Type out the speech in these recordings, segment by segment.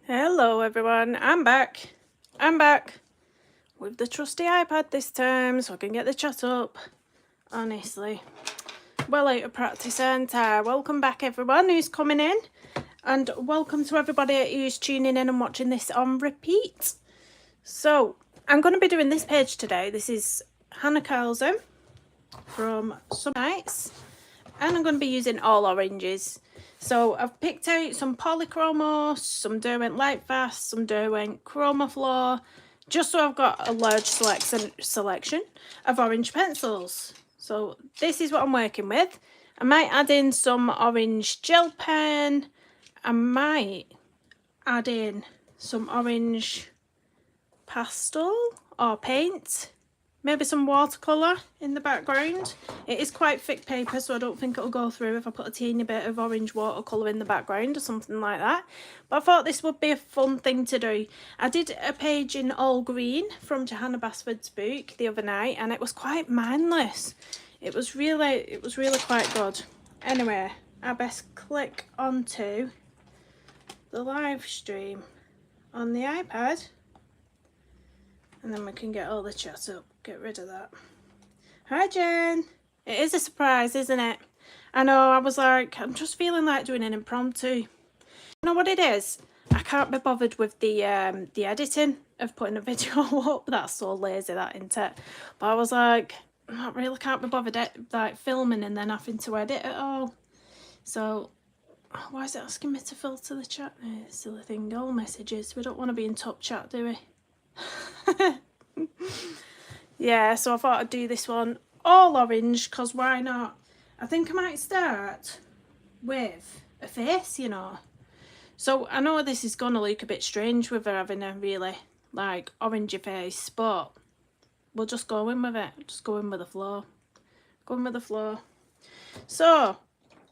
Hello everyone, I'm back. I'm back with the trusty iPad this time so I can get the chat up. Honestly, well out of practice, aren't I? Welcome back everyone who's coming in, and welcome to everybody who's tuning in and watching this on repeat. So I'm going to be doing this page today. This is Hanna Karlzon from Some Nights, and I'm going to be using all oranges. So I've picked out some polychromos, some Derwent Lightfast, some Derwent Chromaflow, just so I've got a large selection of orange pencils. So this is what I'm working with. I might add in some orange gel pen. I might add in some orange pastel or paint. Maybe some watercolour in the background. It is quite thick paper, so I don't think it'll go through if I put a teeny bit of orange watercolour in the background or something like that. But I thought this would be a fun thing to do. I did a page in all green from Johanna Basford's book the other night, and it was quite mindless. It was really quite good. Anyway, I best click onto the live stream on the iPad, and then we can get all the chat up. Get rid of that. Hi Jen. It is a surprise, isn't it? I know, I was like, I'm just feeling like doing an impromptu. You know what it is? I can't be bothered with the editing of putting a video up. That's so lazy, that, isn't it? But I was like, I really can't be bothered like filming and then having to edit it all. So why is it asking me to filter the chat? Silly thing, all messages. We don't want to be in top chat, do we? Yeah, so I thought I'd do this one all orange, because why not? I think I might start with a face, you know. So I know this is going to look a bit strange with her having a really, like, orangey face, but we'll just go in with it. Just go in with the flow. Go in with the flow. So,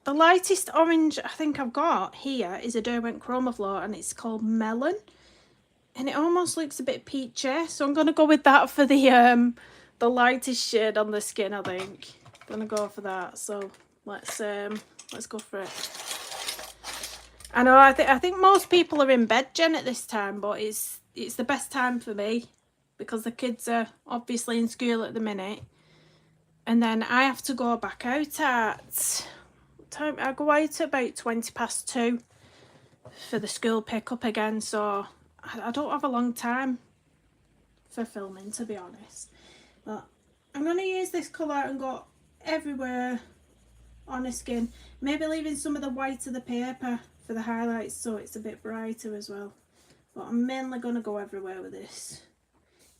the lightest orange I think I've got here is a Derwent Chromaflow, and it's called Melon. And it almost looks a bit peachy, so I'm going to go with that for the lightest shade on the skin, I think. Gonna go for that, so let's go for it. I know, I think most people are in bed, Jen, at this time, but it's the best time for me because the kids are obviously in school at the minute. And then I have to go back out at time. I go out at about 2:20 for the school pickup again, so I don't have a long time for filming, to be honest. But I'm going to use this colour and go everywhere on the skin. Maybe leaving some of the white of the paper for the highlights so it's a bit brighter as well. But I'm mainly going to go everywhere with this.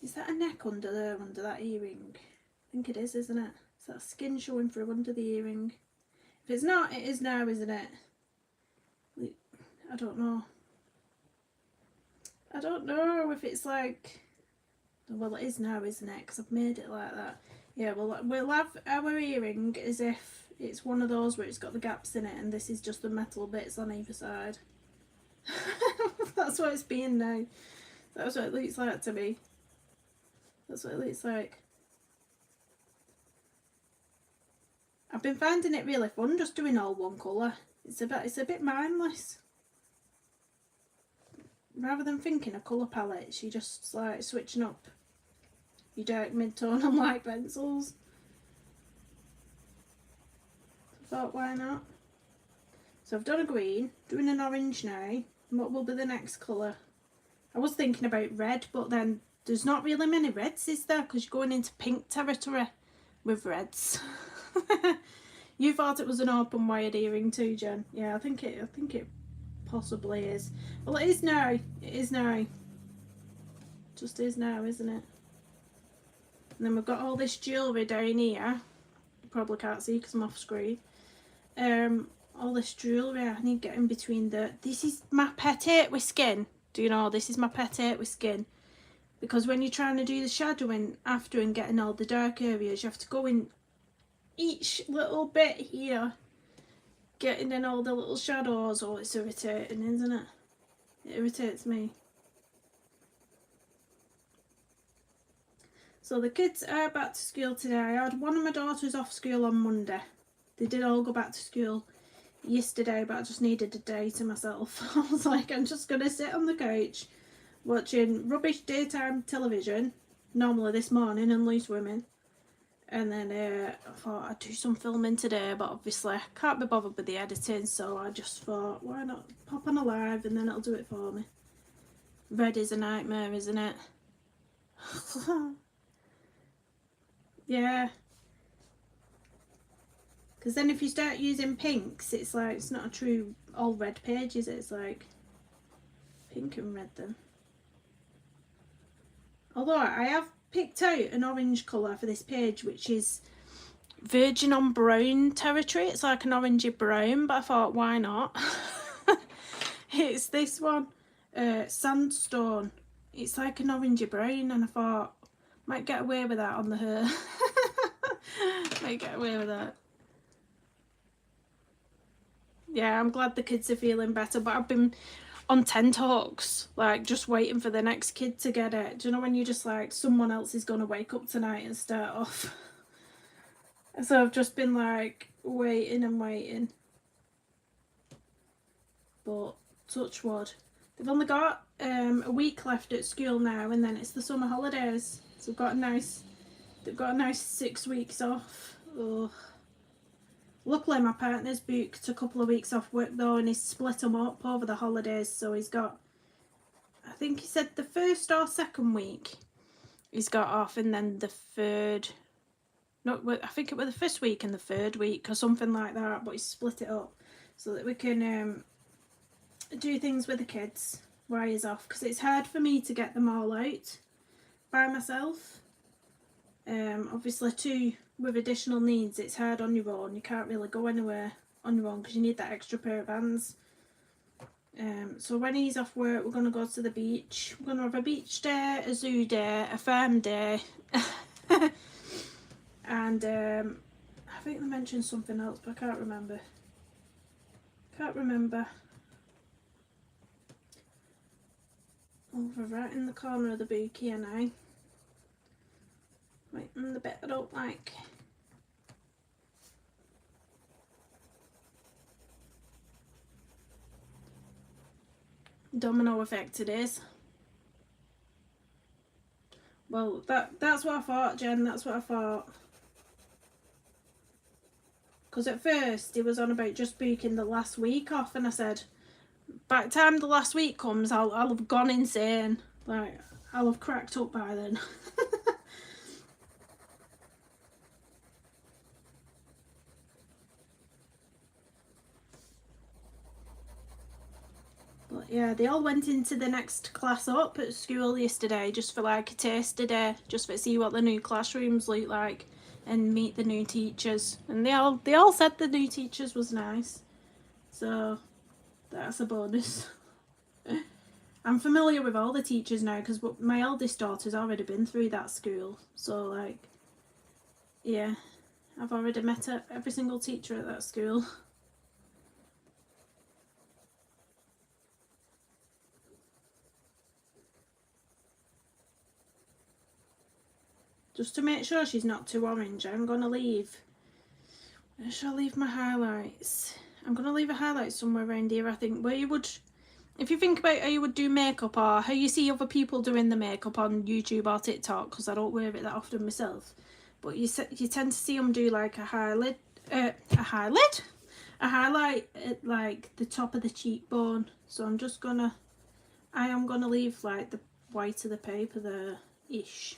Is that a neck under there, under that earring? I think it is, isn't it? Is that skin showing through under the earring? If it's not, it is now, isn't it? I don't know. I don't know if it's like... Well, it is now, isn't it? Because I've made it like that. Yeah, well, we'll have our earring as if it's one of those where it's got the gaps in it, and this is just the metal bits on either side. That's what it's being now. That's what it looks like to me. That's what it looks like. I've been finding it really fun just doing all one colour. It's a bit mindless. Rather than thinking of colour palettes, you just like switching up your dark mid-tone and light pencils. I thought, why not? So I've done a green, doing an orange now. What will be the next colour? I was thinking about red, but then there's not really many reds, is there? Because you're going into pink territory with reds. You thought it was an open wired earring too, Jen? Yeah, I think it possibly is. Well, it is now. It is now. Just is now, isn't it? And then we've got all this jewellery down here. You probably can't see because I'm off screen. All this jewellery I need to get in between the... This is my pet hate with skin. Do you know, this is my pet hate with skin. Because when you're trying to do the shadowing after and getting all the dark areas, you have to go in each little bit here, getting in all the little shadows. Oh, it's irritating, isn't it? It irritates me. So the kids are back to school today. I had one of my daughters off school on Monday. They did all go back to school yesterday, but I just needed a day to myself. I was like, I'm just gonna sit on the couch watching rubbish daytime television, normally this morning, and Loose Women. And then I thought I'd do some filming today, but obviously I can't be bothered with the editing, so I just thought, why not pop on a live and then it'll do it for me. Red is a nightmare, isn't it? Yeah. Because then if you start using pinks, it's like, it's not a true all red page, is it? It's like pink and red then. Although I have picked out an orange colour for this page, which is virgin on brown territory. It's like an orangey brown, but I thought, why not? It's this one, Sandstone. It's like an orangey brown, and I thought, might get away with that on the hair. Might get away with that. Yeah, I'm glad the kids are feeling better, but I've been on tenterhooks, like just waiting for the next kid to get it. Do you know when you're just like, someone else is going to wake up tonight and start off? So I've just been like waiting and waiting. But touch wood. They've only got a week left at school now, and then it's the summer holidays. So they've got a nice 6 weeks off. Ugh. Luckily my partner's booked a couple of weeks off work though, and he's split them up over the holidays, so he's got, I think he said the first or second week he's got off, and then the third, no, I think it was the first week and the third week or something like that, but he's split it up so that we can do things with the kids while he's off, because it's hard for me to get them all out by myself. Obviously two with additional needs, it's hard on your own. You can't really go anywhere on your own because you need that extra pair of hands. So when he's off work, we're going to go to the beach. We're going to have a beach day, a zoo day, a farm day. And I think they mentioned something else, but I can't remember. Over right in the corner of the book here now. Right in the bit I don't like. Domino effect it is. Well, that's what I thought, Jen, that's what I thought. Because at first it was on about just booking the last week off, and I said, by the time the last week comes, I'll have gone insane. Like, I'll have cracked up by then. But yeah, they all went into the next class up at school yesterday just for like a taster day, just for see what the new classrooms look like and meet the new teachers. And they all said the new teachers was nice, so that's a bonus. I'm familiar with all the teachers now because my eldest daughter's already been through that school, so like, yeah, I've already met every single teacher at that school. Just to make sure she's not too orange, I'm going to leave, where shall I leave my highlights? I'm going to leave a highlight somewhere around here, I think, where you would, if you think about how you would do makeup or how you see other people doing the makeup on YouTube or TikTok, because I don't wear it that often myself, but you tend to see them do like a highlight at like the top of the cheekbone. So I am gonna leave like the white of the paper there ish.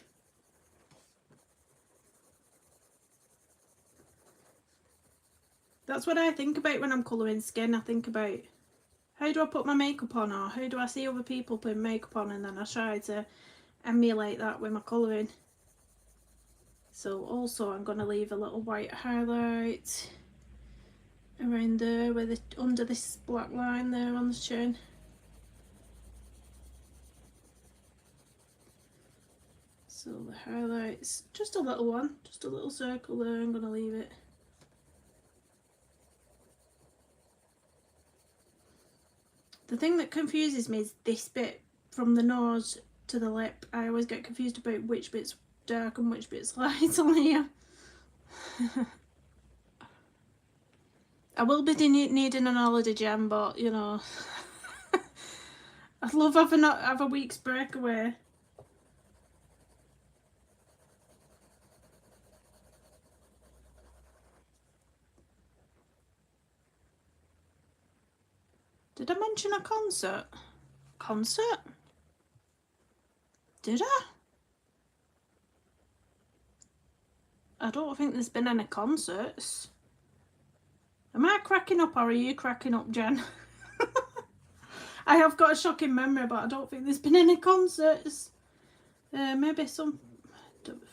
That's what I think about when I'm colouring skin. I think about, how do I put my makeup on, or how do I see other people putting makeup on, and then I try to emulate that with my colouring. So also I'm going to leave a little white highlight around there where under this black line there on the chin. So the highlights, just a little one, just a little circle there, I'm going to leave it. The thing that confuses me is this bit from the nose to the lip. I always get confused about which bit's dark and which bit's light on here. I will be needing an holiday, Jen, but, you know, I'd love having have a week's break away. Did I mention a concert? Concert? Did I? I don't think there's been any concerts. Am I cracking up or are you cracking up, Jen? I have got a shocking memory, but I don't think there's been any concerts. Maybe some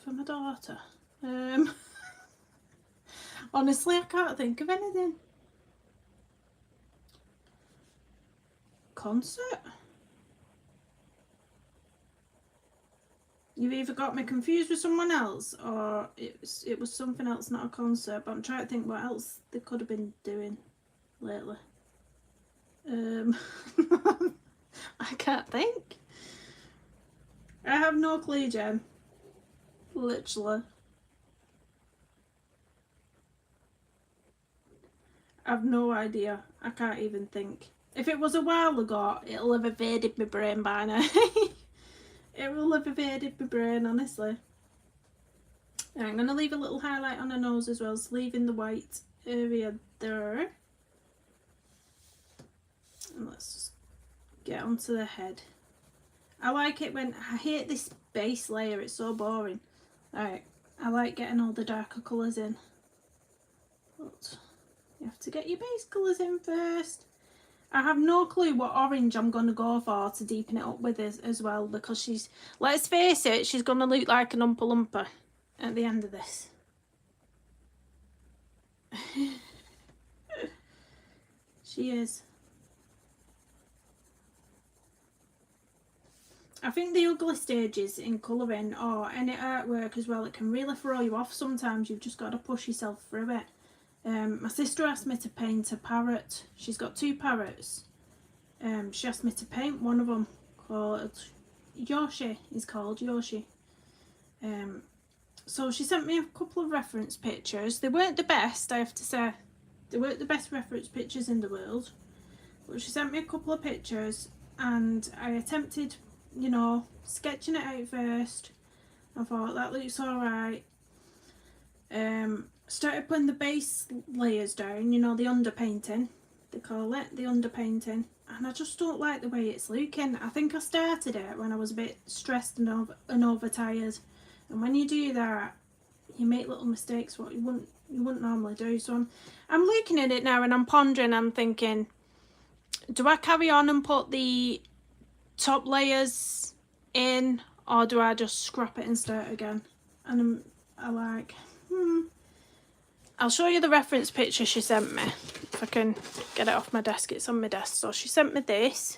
for my daughter. Honestly, I can't think of anything. Concert? You've either got me confused with someone else or it was something else, not a concert, but I'm trying to think what else they could have been doing lately. I can't think. I have no clue, Jen. Literally. I've no idea. I can't even think. If it was a while ago, it'll have evaded my brain by now. It will have evaded my brain, honestly. I'm going to leave a little highlight on her nose as well, so leaving the white area there. And let's just get onto the head. I like it when... I hate this base layer, it's so boring. Alright, I like getting all the darker colours in. But you have to get your base colours in first. I have no clue what orange I'm going to go for to deepen it up with as well, because she's, let's face it, she's going to look like an Oompa Loompa at the end of this. She is. I think the ugly stages in colouring or any artwork as well, it can really throw you off sometimes. You've just got to push yourself through it. My sister asked me to paint a parrot. She's got 2 parrots. She asked me to paint one of them called Yoshi. He's called Yoshi. So she sent me a couple of reference pictures. They weren't the best, I have to say. They weren't the best reference pictures in the world. But she sent me a couple of pictures and I attempted, you know, sketching it out first. I thought that looks alright. Started putting the base layers down, you know, the underpainting, they call it, the underpainting, and I just don't like the way it's looking. I think I started it when I was a bit stressed and overtired, and when you do that, you make little mistakes what you wouldn't normally do. So I'm looking at it now and I'm pondering, I'm thinking, do I carry on and put the top layers in, or do I just scrap it and start again? And I like, I'll show you the reference picture she sent me. If I can get it off my desk, it's on my desk. So she sent me this.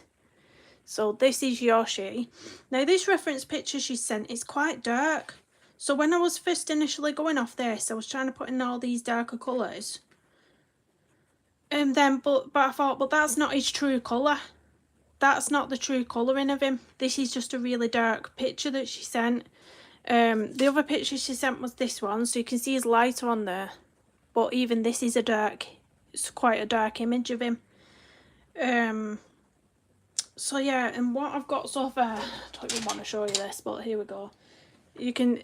So this is Yoshi. Now this reference picture she sent is quite dark. So when I was first initially going off this, I was trying to put in all these darker colours. And then, but I thought, but that's not his true colour. That's not the true colouring of him. This is just a really dark picture that she sent. The other picture she sent was this one, so you can see his lighter on there. But even this is it's quite a dark image of him. So yeah, and what I've got so far, I don't even want to show you this, but here we go.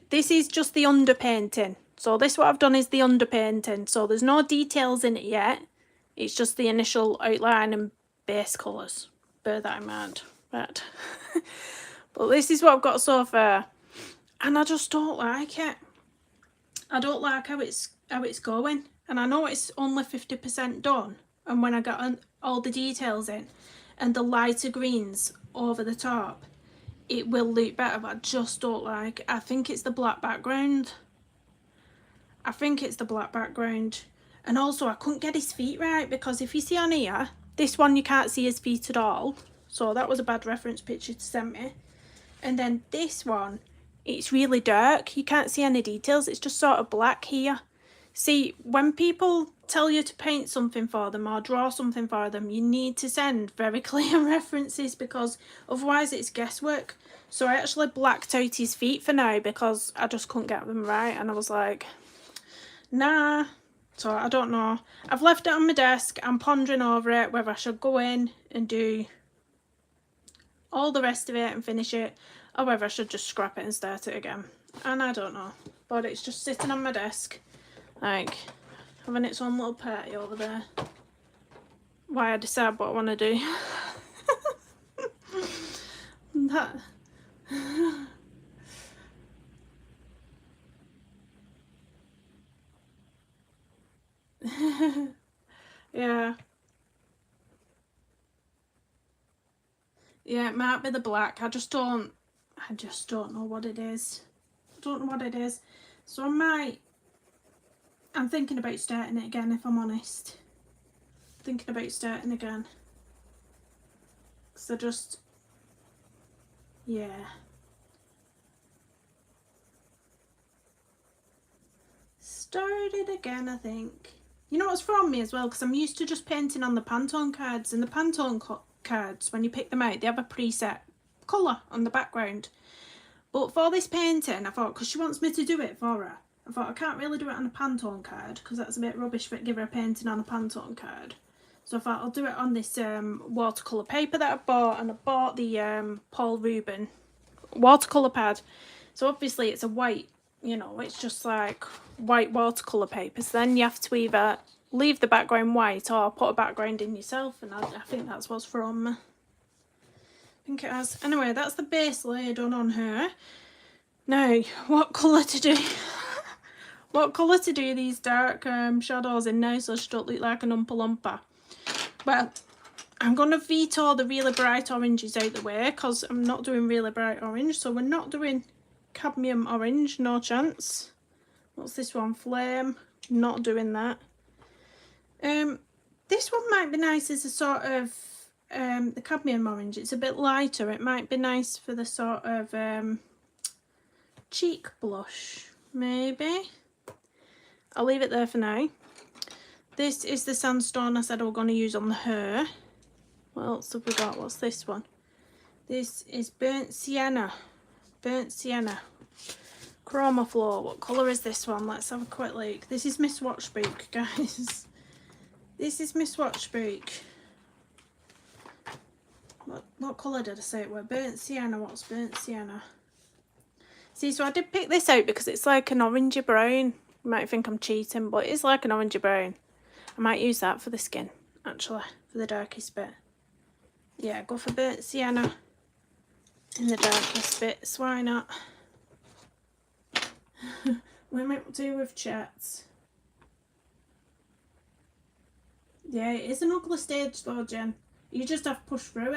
This is just the underpainting. So this what I've done is the underpainting. So there's no details in it yet. It's just the initial outline and base colours. Bear that in mind. Right. But this is what I've got so far. And I just don't like it. I don't like how it's going, and I know it's only 50% done, and when I got all the details in and the lighter greens over the top, it will look better, but I just don't like it. I think it's the black background. And also I couldn't get his feet right, because if you see on here, this one you can't see his feet at all, so that was a bad reference picture to send me. And then this one, it's really dark, you can't see any details, it's just sort of black here. See, when people tell you to paint something for them or draw something for them, you need to send very clear references, because otherwise it's guesswork. So I actually blacked out his feet for now because I just couldn't get them right, and I was like, nah, So I don't know. I've left it on my desk. I'm pondering over it, whether I should go in and do all the rest of it and finish it, or whether I should just scrap it and start it again. And I don't know. But it's just sitting on my desk, like, having its own little party over there. Why I decide what I want to do. That... Yeah. Yeah, it might be the black. I just don't know what it is. I don't know what it is. So I'm thinking about starting it again, if I'm honest. Thinking about starting again. Because I just, yeah. Started again, I think. You know what's from me as well? Because I'm used to just painting on the Pantone cards. And the Pantone cards, when you pick them out, they have a preset colour on the background. But for this painting, I thought, because she wants me to do it for her, I thought I can't really do it on a Pantone card because that's a bit rubbish for give her a painting on a Pantone card. So I thought I'll do it on this watercolour paper that I bought, and I bought the Paul Rubin watercolour pad. So obviously it's a white, you know, it's just like white watercolour paper. So then you have to either leave the background white or put a background in yourself, and I think that's what's from me. I think it has. Anyway, that's the base layer done on her. Now, what colour to do? What colour to do these dark shadows in now so she don't look like an Oompa Loompa? Well, I'm going to veto the really bright oranges out the way because I'm not doing really bright orange. So we're not doing cadmium orange, no chance. What's this one? Flame. Not doing that. This one might be nice as a sort of the cadmium orange. It's a bit lighter. It might be nice for the sort of cheek blush, maybe. I'll leave it there for now. This is the sandstone I said I was going to use on the hair. What else have we got? What's this one? This is burnt sienna. Burnt sienna. Chroma Floor. What colour is this one? Let's have a quick look. This is my swatch book, guys. This is my swatch book. What colour did I say it was? Burnt sienna. What's burnt sienna? See, so I did pick this out because it's like an orangey brown. You might think I'm cheating, but it's like an orangey brown. I might use that for the skin, actually, for the darkest bit. Yeah, go for burnt sienna in the darkest bits. Why not? We might do with chats. Yeah, it is an ugly stage though, Jen. You just have to push through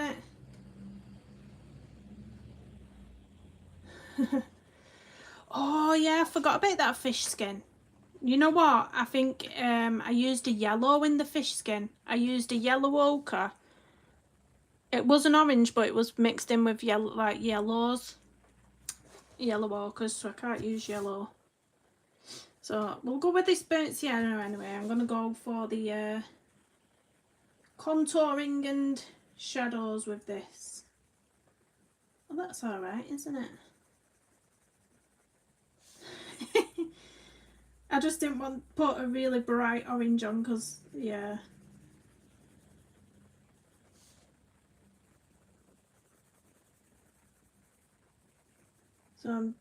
it. Oh yeah, I forgot about that fish skin. You know what? I think I used a yellow in the fish skin. I used a yellow ochre. It was an orange, but it was mixed in with yellow, like yellows. Yellow ochres, so I can't use yellow. So we'll go with this burnt sienna anyway. I'm going to go for the contouring and shadows with this. Well, that's alright, isn't it? I just didn't want to put a really bright orange on because, yeah. So I'm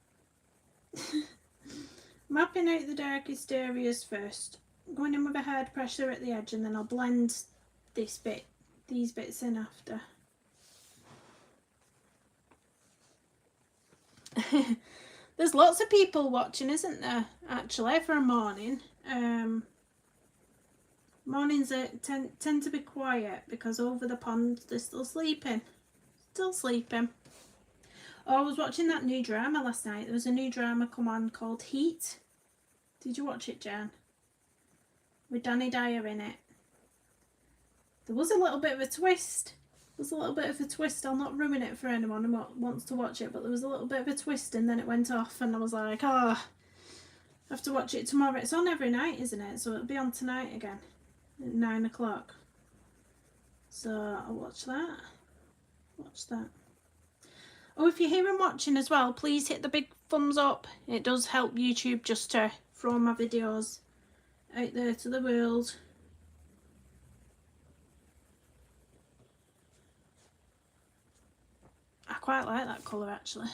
mapping out the darkest areas first. Going in with a hard pressure at the edge, and then I'll blend these bits in after. There's lots of people watching, isn't there, actually, for a morning. Mornings tend to be quiet because over the pond they're still sleeping. Still sleeping. Oh, I was watching that new drama last night. There was a new drama come on called Heat. Did you watch it, Jan? With Danny Dyer in it. There was a little bit of a twist. There's a little bit of a twist. I'll not ruin it for anyone who wants to watch it, but there was a little bit of a twist and then it went off and I was like, oh, I have to watch it tomorrow. It's on every night, isn't it? So it'll be on tonight again at 9 o'clock. So I'll watch that. Watch that. Oh, if you're here and watching as well, please hit the big thumbs up. It does help YouTube just to throw my videos out there to the world. I quite like that colour actually.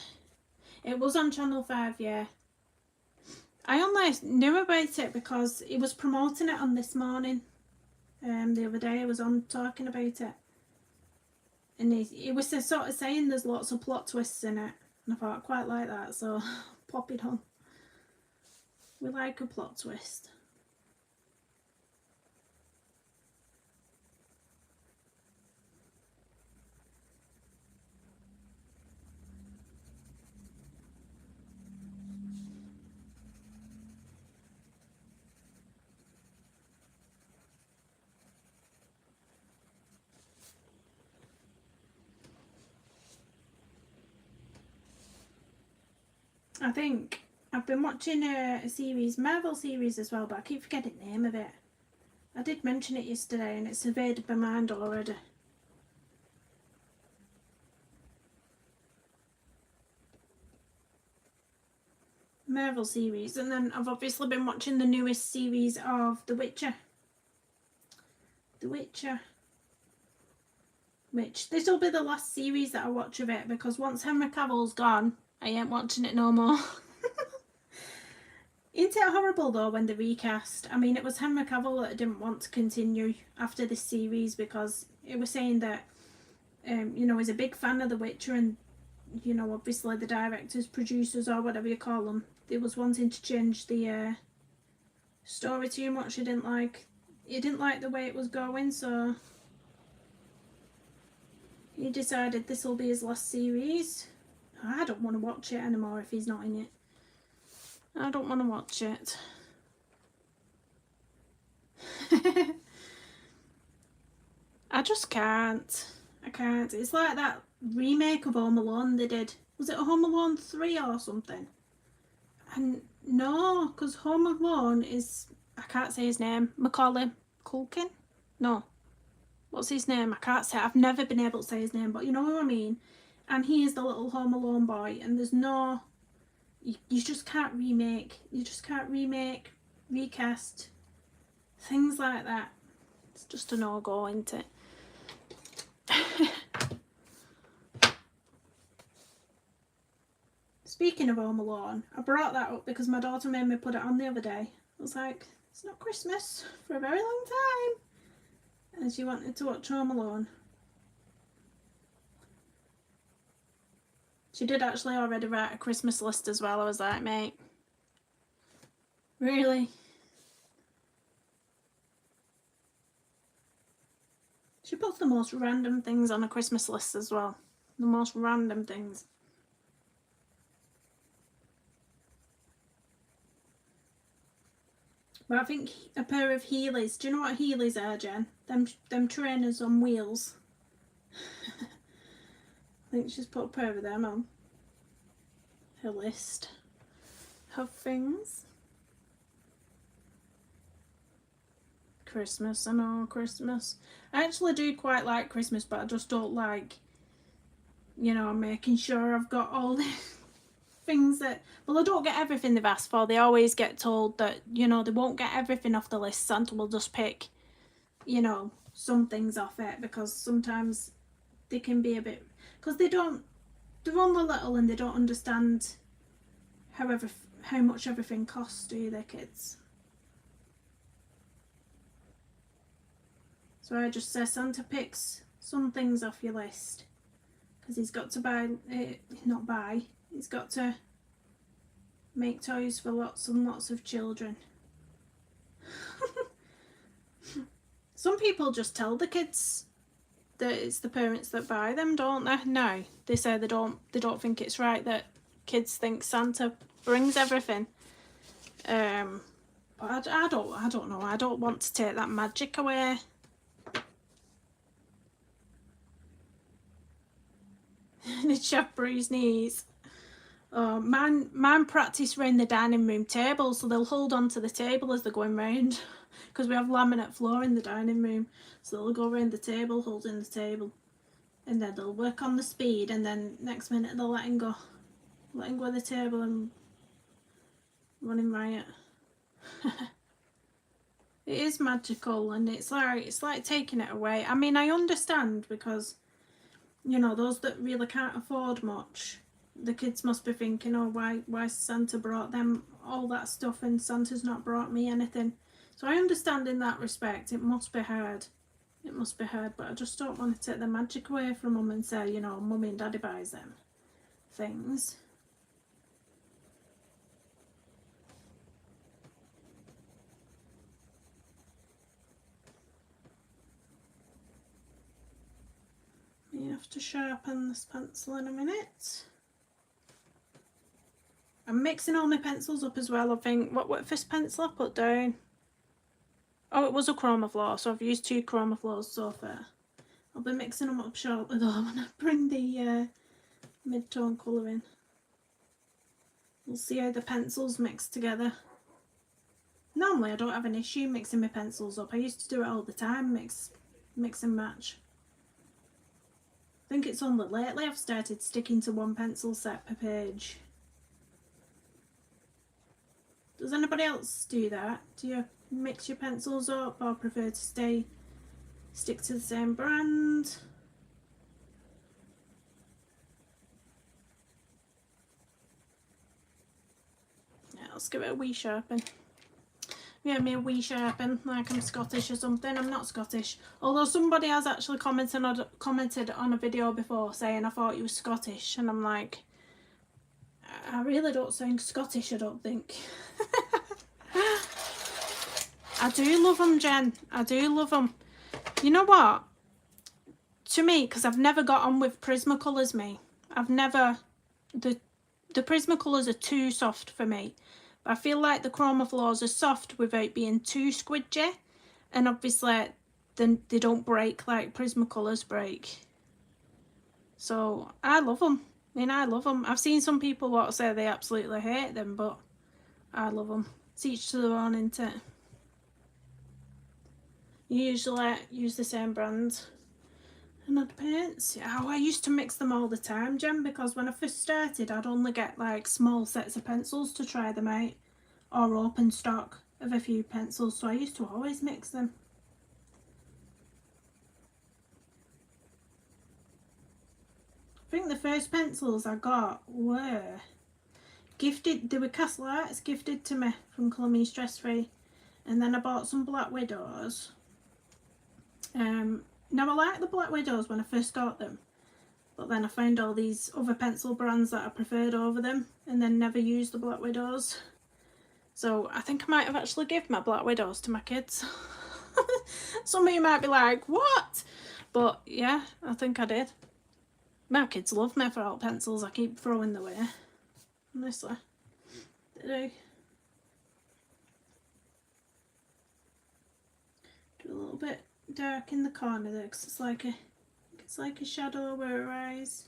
It was on Channel 5, yeah. I only knew about it because he was promoting it on This Morning. The other day I was on talking about it. And he was sort of saying there's lots of plot twists in it. And I thought I quite like that, so pop it on. We like a plot twist. I think I've been watching a series, Marvel series as well, but I keep forgetting the name of it. I did mention it yesterday and it's evaded my mind already. Marvel series, and then I've obviously been watching the newest series of The Witcher. Which this will be the last series that I watch of it, because once Henry Cavill's gone, I ain't watching it no more. Isn't it horrible though when they recast? I mean, it was Henry Cavill that didn't want to continue after this series because it was saying that, you know, he's a big fan of The Witcher, and you know, obviously the directors, producers, or whatever you call them, they was wanting to change the story too much. He didn't like the way it was going, so he decided this will be his last series. I don't want to watch it anymore if he's not in it. I don't want to watch it. I just can't. I can't. It's like that remake of Home Alone they did. Was it Home Alone 3 or something? And no, because Home Alone is, I can't say his name, Macaulay Culkin? No. What's his name? I can't say. I've never been able to say his name, but you know what I mean. And he is the little Home Alone boy, and there's no, you just can't remake. You just can't remake, recast, things like that. It's just a no-go, isn't it? Speaking of Home Alone, I brought that up because my daughter made me put it on the other day. I was like, it's not Christmas for a very long time. And she wanted to watch Home Alone. She did actually already write a Christmas list as well. I was like, mate, really? She puts the most random things on a Christmas list as well. The most random things. But I think a pair of Heelys. Do you know what Heelys are, Jen? Them trainers on wheels. I think she's put a pair of them on her list of things. Christmas, I know, Christmas. I actually do quite like Christmas, but I just don't like, you know, making sure I've got all the things that, well, I don't get everything they've asked for. They always get told that, you know, they won't get everything off the list. Santa will just pick, you know, some things off it, because sometimes they can be a bit, because they're only little and they don't understand how much everything costs, do they, kids? So I just say Santa picks some things off your list, because he's got to he's got to make toys for lots and lots of children. Some people just tell the kids that it's the parents that buy them, don't they? No, they say they don't think it's right that kids think Santa brings everything. But I don't know. I don't want to take that magic away. Did Chef Bree's knees? Oh, mine practice round the dining room table, so they'll hold on to the table as they're going round, because we have laminate floor in the dining room, so they'll go round the table holding the table, and then they'll work on the speed, and then next minute they'll letting go of the table and running riot. It is magical, and it's like taking it away. I mean, I understand, because, you know, those that really can't afford much, the kids must be thinking, oh, why Santa brought them all that stuff and Santa's not brought me anything. So I understand in that respect. It must be hard. It must be hard, but I just don't want to take the magic away from them and say, you know, mummy and daddy buys them things. You have to sharpen this pencil in a minute. I'm mixing all my pencils up as well, I think. What first pencil I put down? Oh, it was a chroma floor, so I've used 2 chroma floors so far. I'll be mixing them up shortly though when I bring the mid-tone colour in. We'll see how the pencils mix together. Normally I don't have an issue mixing my pencils up. I used to do it all the time, mix and match. I think it's only lately I've started sticking to 1 pencil set per page. Does anybody else do that? Do you mix your pencils up, or prefer to stick to the same brand? Yeah, let's give it a wee sharpen. Yeah, me a wee sharpen, like I'm Scottish or something. I'm not Scottish. Although somebody has actually commented on a video before saying I thought you were Scottish, and I'm like, I really don't sound Scottish, I don't think. I do love them, Jen. I do love them. You know what? To me, because I've never got on with Prismacolors, me. I've never... The Prismacolors are too soft for me. But I feel like the chroma floors are soft without being too squidgy. And obviously, then they don't break like Prismacolors break. So, I love them. I mean, I love them. I've seen some people what say they absolutely hate them, but I love them. It's each to their own, isn't it? You usually use the same brand. And I'd paints. Oh, I used to mix them all the time, Jen, because when I first started, I'd only get like small sets of pencils to try them out, or open stock of a few pencils, so I used to always mix them. I think the first pencils I got were gifted. They were Castle Arts gifted to me from Colour Stress Free, and then I bought some Black Widows. Now I liked the Black Widows when I first got them, but then I found all these other pencil brands that I preferred over them, and then never used the Black Widows. So I think I might have actually given my Black Widows to my kids. Some of you might be like, what? But yeah, I think I did. My kids love me for all pencils. I keep throwing them away. Honestly. They do. Do a little bit dark in the corner there, because it's like a shadow where her eyes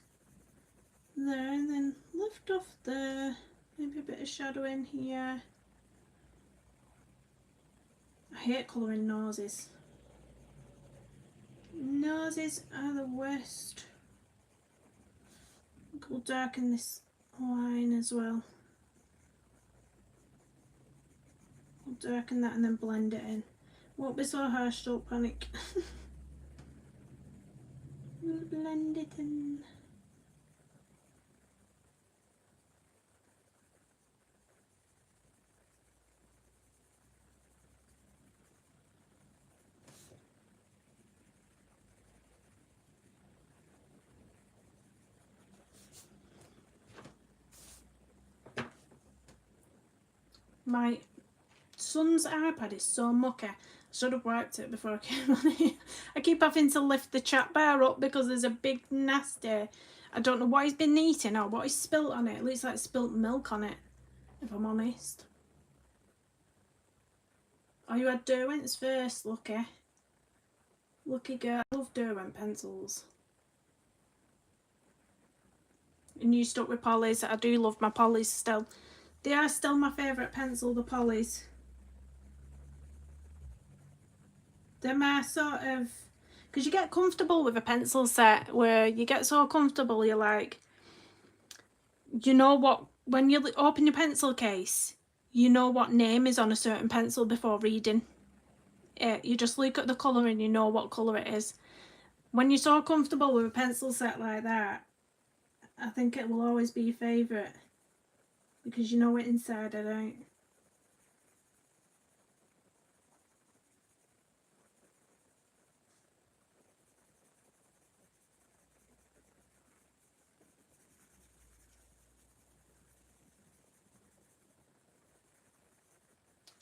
there, and then lift off there, maybe a bit of shadow in here. I hate colouring noses. Noses are the worst. We'll darken this line as well. We'll darken that and then blend it in. Won't be so harsh, don't panic. We'll blend it in. My son's iPad is so mucky. I should have wiped it before I came on here. I keep having to lift the chat bar up because there's a big nasty, I don't know what he's been eating or what he's spilt on it. It looks like spilt milk on it, if I'm honest. Oh, you had Derwent's first, lucky. Lucky girl. I love Derwent pencils. And you stuck with Polly's. I do love my Polly's still. They are still my favourite pencil, the Polly's. They're my sort of... Because you get comfortable with a pencil set where you get so comfortable, you're like... You know what... When you open your pencil case, you know what name is on a certain pencil before reading. you just look at the colour and you know what colour it is. When you're so comfortable with a pencil set like that, I think it will always be your favourite, because you know it inside and out.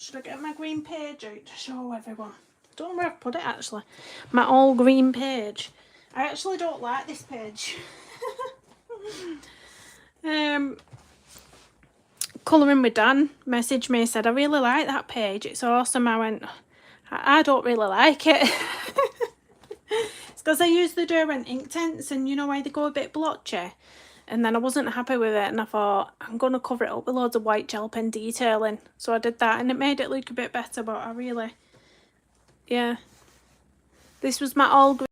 Should I get my green page out to show everyone? Don't know where I've put it actually. My all green page. I actually don't like this page. Colouring with Dan messaged me, said, I really like that page, it's awesome. I went, I don't really like it. It's because I use the Derwent Inktense, and you know why they go a bit blotchy, and then I wasn't happy with it, and I thought I'm going to cover it up with loads of white gel pen detailing, so I did that and it made it look a bit better. But I really, yeah, this was my all green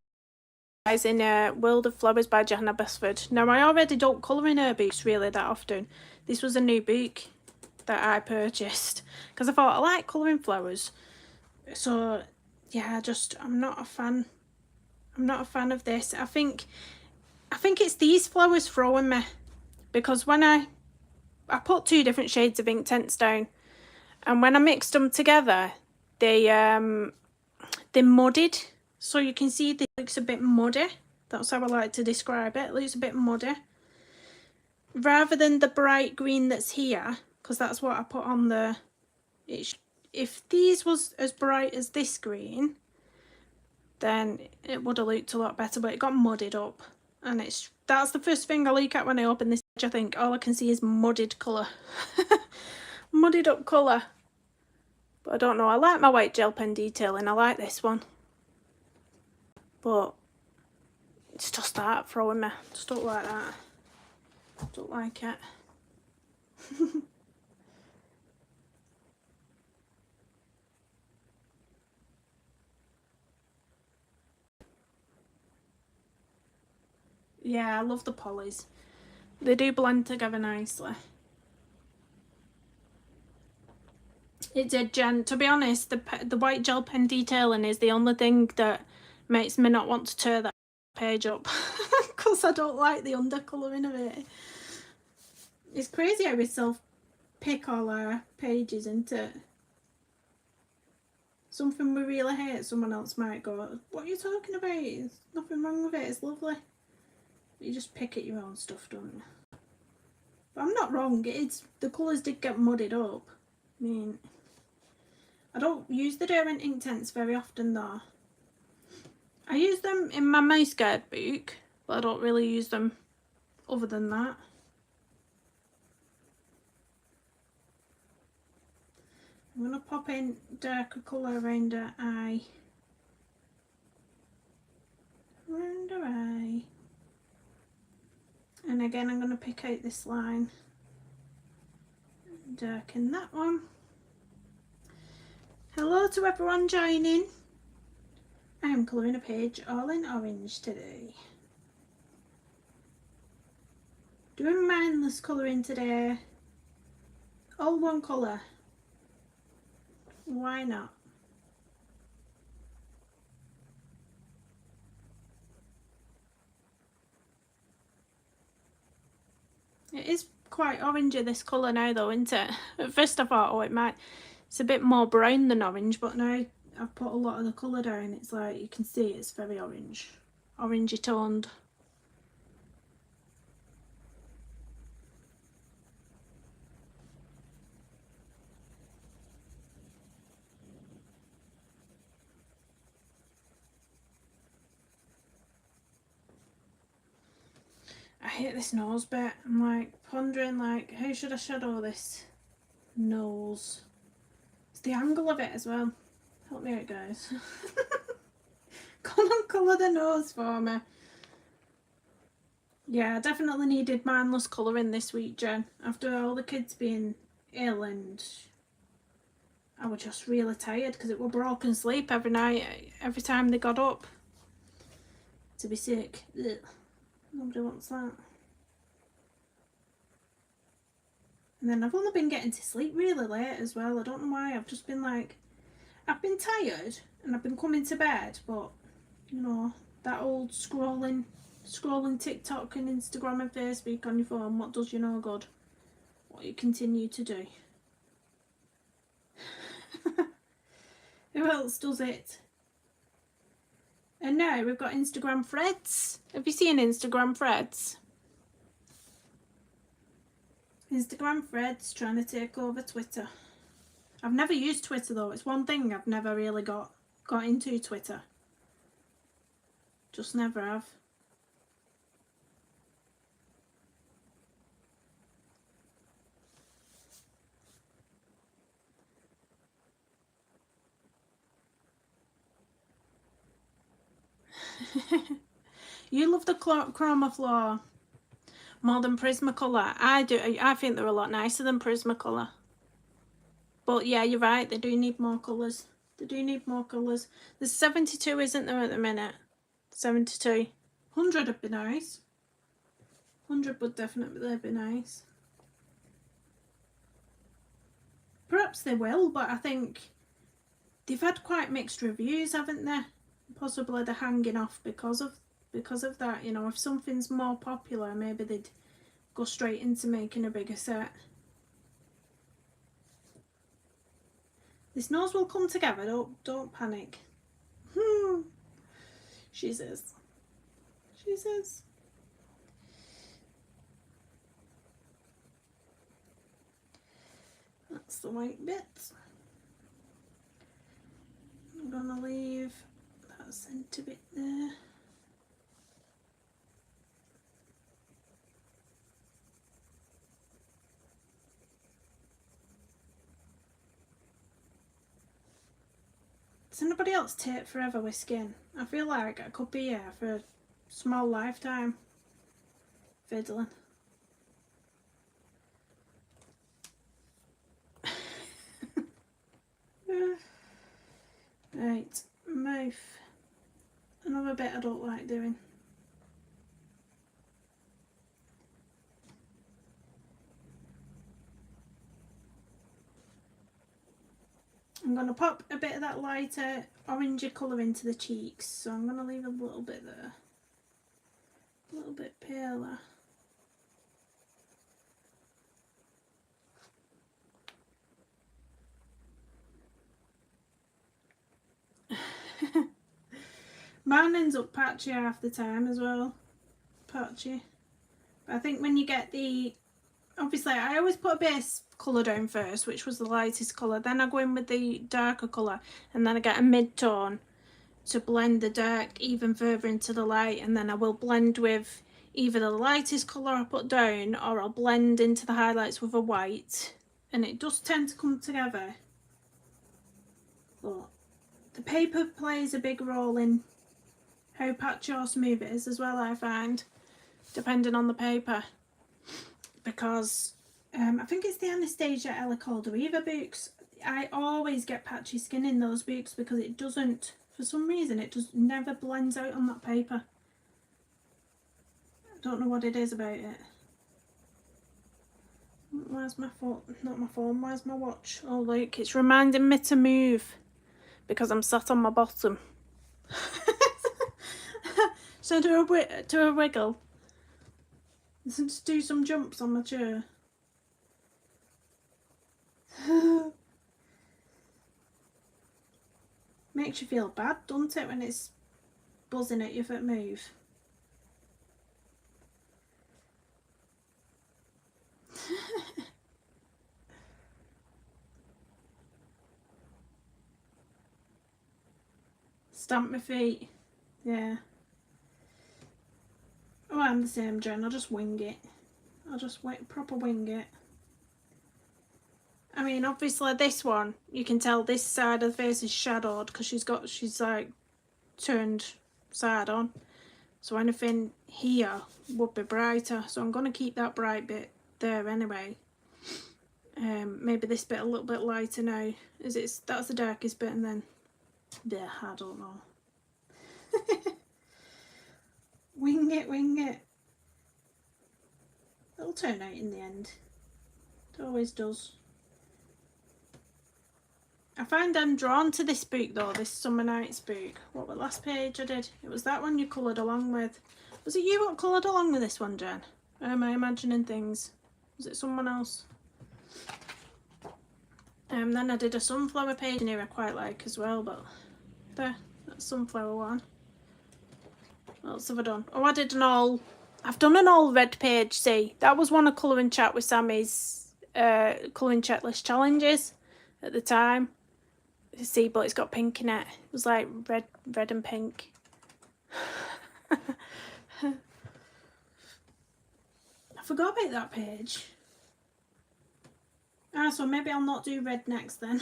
guys in World of Flowers by Johanna Basford. Now I already don't colour in her books really that often. This was a new book that I purchased because I thought I like colouring flowers. So yeah, I'm not a fan. I'm not a fan of this. I think it's these flowers throwing me, because when I put 2 different shades of Inktense down, and when I mixed them together, they muddied. So you can see this looks a bit muddy. That's how I like to describe it. It looks a bit muddy. Rather than the bright green that's here, because that's what I put on the... If these was as bright as this green, then it would have looked a lot better, but it got muddied up. And that's the first thing I look at when I open this page. I think all I can see is muddied colour. Muddied up colour. But I don't know, I like my white gel pen detailing, I like this one. But it's just that throwing me. Just don't like that. Don't like it. Yeah, I love the polys. They do blend together nicely. It did, Jen. To be honest, the white gel pen detailing is the only thing that makes me not want to tear that page up, because I don't like the undercolouring of it. It's crazy how we self-pick all our pages, isn't it? Something we really hate, someone else might go, what are you talking about? There's nothing wrong with it, it's lovely. But you just pick at your own stuff, don't you? But I'm not wrong, the colours did get muddied up. I mean, I don't use the Derwent Inktense very often though. I use them in my mouse guide book, but I don't really use them other than that. I'm going to pop in darker colour around her eye. Around her eye. And again I'm going to pick out this line. Darken that one. Hello to everyone joining. I am colouring a page all in orange today. Doing mindless colouring today. All one colour. Why not? It is quite orangey, this colour now though, isn't it? At first I thought, oh, it's a bit more brown than orange, but now I've put a lot of the colour down, it's like, you can see it's very orange. Orangey toned. I hate this nose bit. I'm like pondering, like, how should I shadow this nose? It's the angle of it as well. Help me out, guys. Come on, colour the nose for me. Yeah, I definitely needed mindless colouring this week, Jen. After all the kids being ill, and I was just really tired because it was broken sleep every night, every time they got up. To be sick. Ugh. Nobody wants that. And then I've only been getting to sleep really late as well. I don't know why. I've just been like, I've been tired, and I've been coming to bed, but you know, that old scrolling TikTok and Instagram and Facebook on your phone, what does you no good? What you continue to do. Who else does it? And now we've got Instagram threads. Have you seen Instagram threads? Instagram threads trying to take over Twitter. I've never used Twitter though. It's one thing I've never really got into Twitter. Just never have. You love the Chroma Floor more than Prismacolor. I do. I think they're a lot nicer than Prismacolor. But yeah, you're right. They do need more colours. They do need more colours. There's 72, isn't there, at the minute? 72. 100 would be nice. 100 would definitely be nice. Perhaps they will, but I think they've had quite mixed reviews, haven't they? Possibly they're hanging off because of that. You know, if something's more popular, maybe they'd go straight into making a bigger set. This nose will come together. Don't panic. She says. She says. That's the white bit. I'm gonna leave that centre bit there. Does anybody else take forever with skin? I feel like I could be here for a small lifetime fiddling. Right, mouth. Another bit I don't like doing. I'm going to pop a bit of that lighter orangey colour into the cheeks, so I'm going to leave a little bit there. A little bit paler. Mine ends up patchy half the time as well. Patchy. But I think when you get the... Obviously, I always put a base colour down first, which was the lightest colour. Then I go in with the darker colour, and then I get a mid-tone to blend the dark even further into the light, and then I will blend with either the lightest colour I put down, or I'll blend into the highlights with a white, and it does tend to come together. But the paper plays a big role in how patchy or smooth it is as well, I find, depending on the paper. Because I think it's the Anastasia Ella Caldereva books. I always get patchy skin in those books because it doesn't, for some reason, it just never blends out on that paper. I don't know what it is about it. Where's my phone? Not my phone, where's my watch? Oh look, it's reminding me to move because I'm sat on my bottom. So do a wiggle. Let's do some jumps on my chair. Makes you feel bad, doesn't it, when it's buzzing at you for it move? Stamp my feet. Yeah. Oh, I'm the same, Jen. I'll just wing it. I'll just proper wing it. I mean, obviously this one, you can tell this side of the face is shadowed because she's like turned side on. So anything here would be brighter. So I'm going to keep that bright bit there anyway. Maybe this bit a little bit lighter now. That's the darkest bit, and then there, I don't know. Wing it, wing it. It'll turn out in the end. It always does. I find I'm drawn to this book though, this Summer Nights book. What was the last page I did? It was that one you coloured along with. Was it you what coloured along with this one, Jen? Or am I imagining things? Was it someone else? Then I did a sunflower page in here I quite like as well, but there, that's sunflower one. What else have I done? Oh, I've done an all red page, see. That was one of Colouring Chat with Sammy's colouring checklist challenges at the time. You see, but it's got pink in it. It was like red and pink. I forgot about that page. Ah, so maybe I'll not do red next then.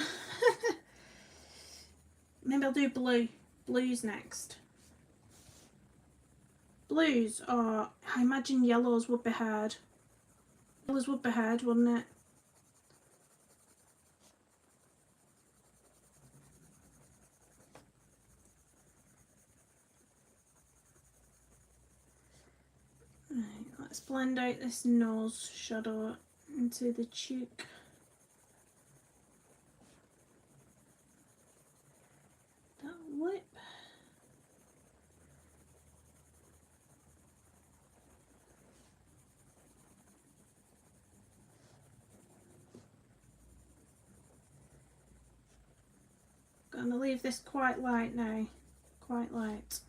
Maybe I'll do blue. Blues next. Blues, or I imagine yellows would be hard. Yellows would be hard, wouldn't it? Right, let's blend out this nose shadow into the cheek. That lip. Gonna leave this quite light now, quite light.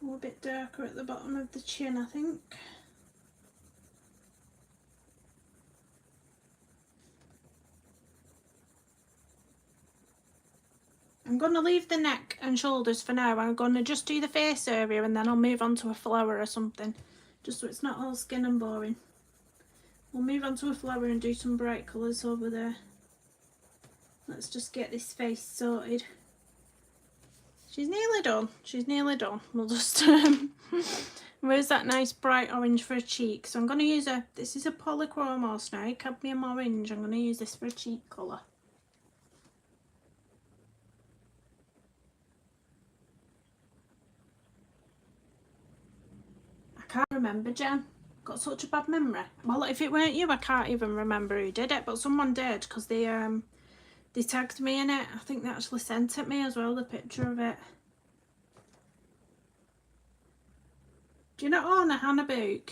A bit darker at the bottom of the chin, I think. I'm going to leave the neck and shoulders for now. I'm going to just do the face area and then I'll move on to a flower or something, just so it's not all skin and boring. We'll move on to a flower and do some bright colours over there. Let's just get this face sorted. She's nearly done. She's nearly done. We'll just where's that nice bright orange for a cheek? So I'm going to use this is a polychromos now, cadmium orange. I'm going to use this for a cheek colour. I can't remember, Jen. Got such a bad memory. Well, if it weren't you, I can't even remember who did it, but someone did, because they tagged me in it. I think they actually sent it me as well, the picture of it. Do you not own a Hanna book?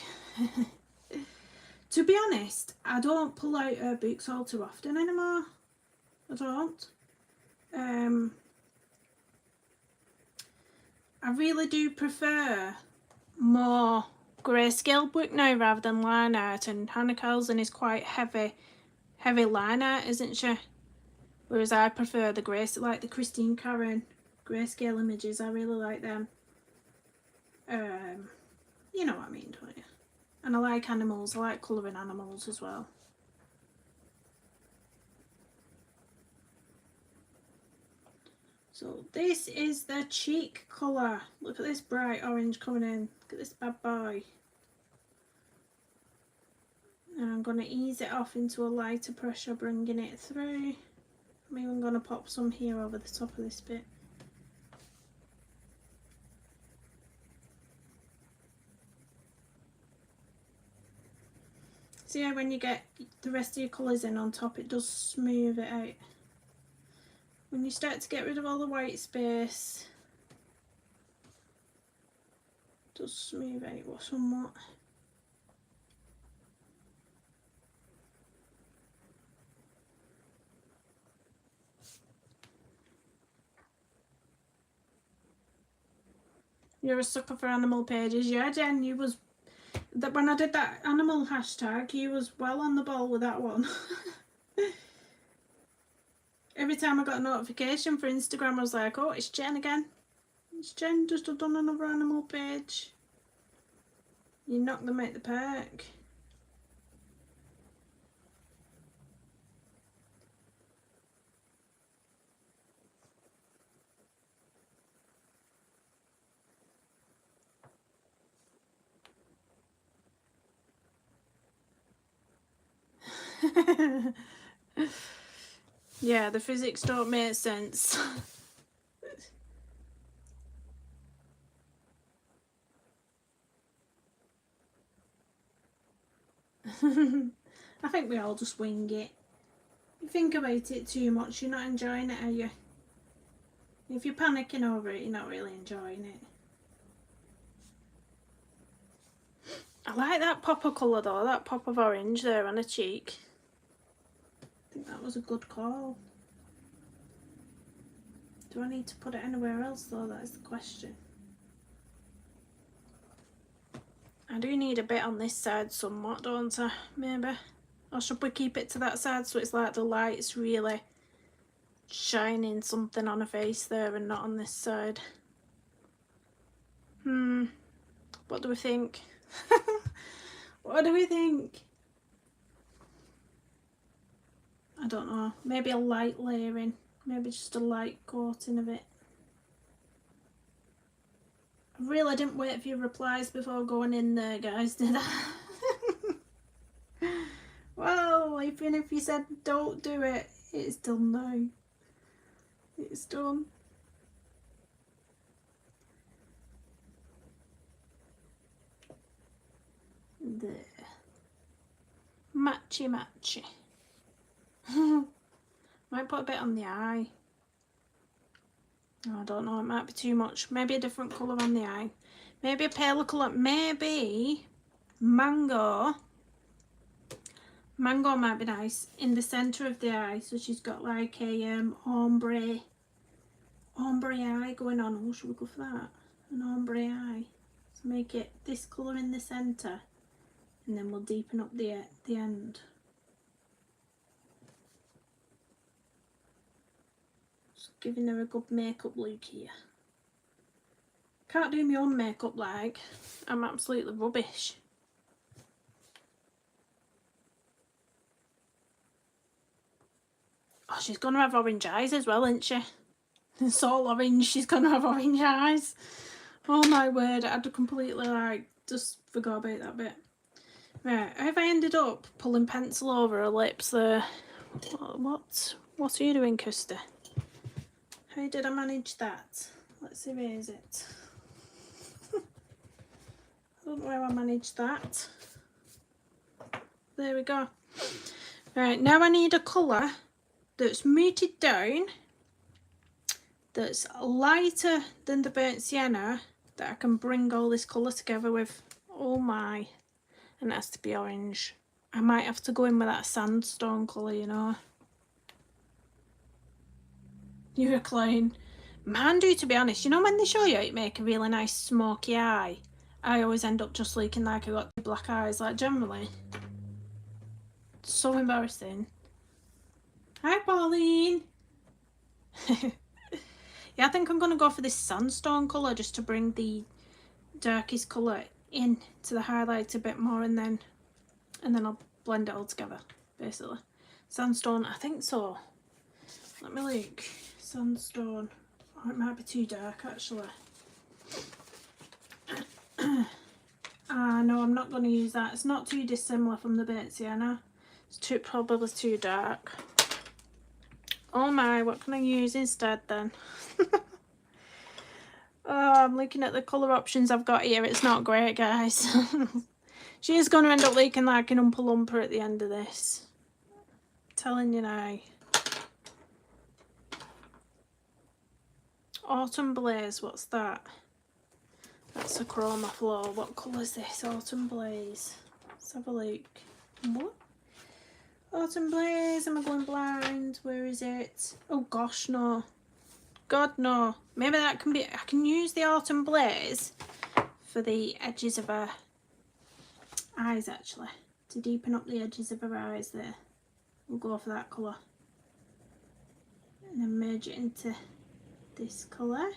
To be honest, I don't pull out her books all too often anymore. I don't. I really do prefer more grayscale book now rather than line art, and Hanna Karlzon is quite heavy line art, isn't she? Whereas I prefer the like the Christine Karen grayscale images. I really like them. You know what I mean, don't you? And I like animals. I like colouring animals as well. So this is the cheek colour. Look at this bright orange coming in. Look at this bad boy. And I'm going to ease it off into a lighter pressure, bringing it through. I'm even going to pop some here over the top of this bit. See how when you get the rest of your colours in on top, it does smooth it out. When you start to get rid of all the white space, it does smooth out somewhat. You're a sucker for animal pages. Yeah, Jen, you was that when I did that animal hashtag, you was well on the ball with that one. Every time I got a notification for Instagram, I was like, oh, it's Jen again. It's Jen just done another animal page. You knocked them out the park. Yeah, the physics don't make sense. I think we all just wing it. You think about it too much, you're not enjoying it, are you? If you're panicking over it, you're not really enjoying it. I like that pop of colour though, that pop of orange there on her cheek. I think that was a good call. Do I need to put it anywhere else though? That is the question. I do need a bit on this side somewhat, don't I? Maybe. Or should we keep it to that side so it's like the light's really shining something on her face there and not on this side? What do we think? What do we think? I don't know. Maybe a light layering. Maybe just a light coating of it. I really didn't wait for your replies before going in there, guys, did I? Well, even if you said don't do it, it's done now. It's done. There. Matchy matchy. Might put a bit on the eye. Oh, I don't know, it might be too much. Maybe a different colour on the eye. Maybe a paler colour. Maybe mango. Mango might be nice in the centre of the eye. So she's got like a ombre eye going on. Oh, should we go for that? An ombre eye. So make it this colour in the centre. And then we'll deepen up the end. Just giving her a good makeup look here. Can't do my own makeup like. I'm absolutely rubbish. Oh, she's gonna have orange eyes as well, isn't she? It's all orange, she's gonna have orange eyes. Oh my word, I'd completely like just forgot about that bit. Right, have I ended up pulling pencil over her lips there? What are you doing, Kirsty? How did I manage that? Let's erase it. I don't know how I managed that. There we go. Right, now I need a colour that's muted down, that's lighter than the burnt sienna, that I can bring all this colour together with. Oh my. And it has to be orange. I might have to go in with that sandstone colour, you know. You're a clown. Man, do, to be honest, you know when they show you it make a really nice smoky eye? I always end up just looking like I got black eyes, like generally. It's so embarrassing. Hi, Pauline. Yeah, I think I'm going to go for this sandstone colour just to bring the darkest colour in to the highlight a bit more, and then I'll blend it all together, basically. Sandstone, I think so. Let me look. Sandstone. Oh, it might be too dark actually. No, I'm not going to use that. It's not too dissimilar from the burnt sienna. It's probably too dark. Oh my, what can I use instead then? Oh, I'm looking at the colour options I've got here. It's not great, guys. She is going to end up looking like an Oompa Loompa at the end of this. I'm telling you now. Autumn Blaze, what's that? That's a Chroma Flow. What colour is this? Autumn Blaze. Let's have a look. What? Autumn Blaze, am I going blind? Where is it? Oh gosh, no. God, no. Maybe that can be... I can use the Autumn Blaze for the edges of her eyes, actually. To deepen up the edges of her eyes there. We'll go for that colour. And then merge it into this colour.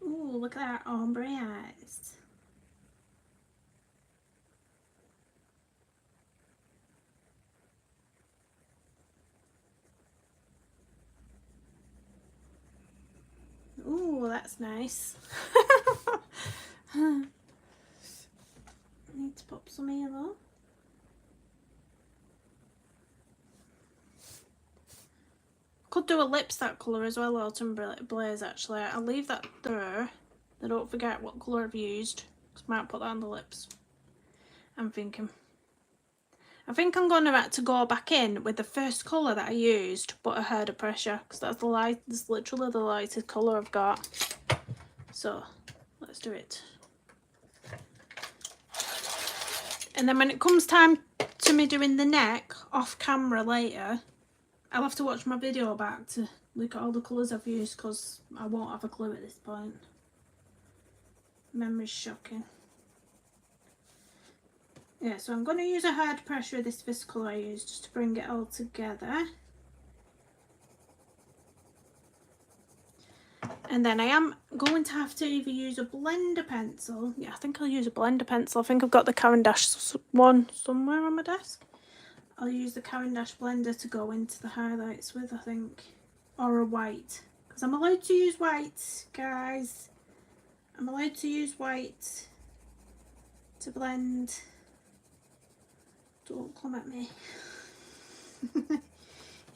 Ooh, look at that ombre eyes. Ooh, that's nice. I need to pop some here though. Could do a lips that colour as well, Autumn Blaze, actually. I'll leave that there. I don't forget what colour I've used, because I might put that on the lips. I'm thinking. I think I'm going to have to go back in with the first colour that I used, but I heard a pressure, because that's the light. That's literally the lightest colour I've got. So, let's do it. And then when it comes time to me doing the neck off camera later, I'll have to watch my video back to look at all the colours I've used, because I won't have a clue at this point. Memory's shocking. Yeah, so I'm going to use a hard pressure of this first colour I used just to bring it all together. And then I am going to have to either use a blender pencil. Yeah, I think I'll use a blender pencil. I think I've got the Caran d'Ache one somewhere on my desk. I'll use the Caran d'Ache blender to go into the highlights with, I think. Or a white. Because I'm allowed to use white, guys. I'm allowed to use white to blend. Don't come at me.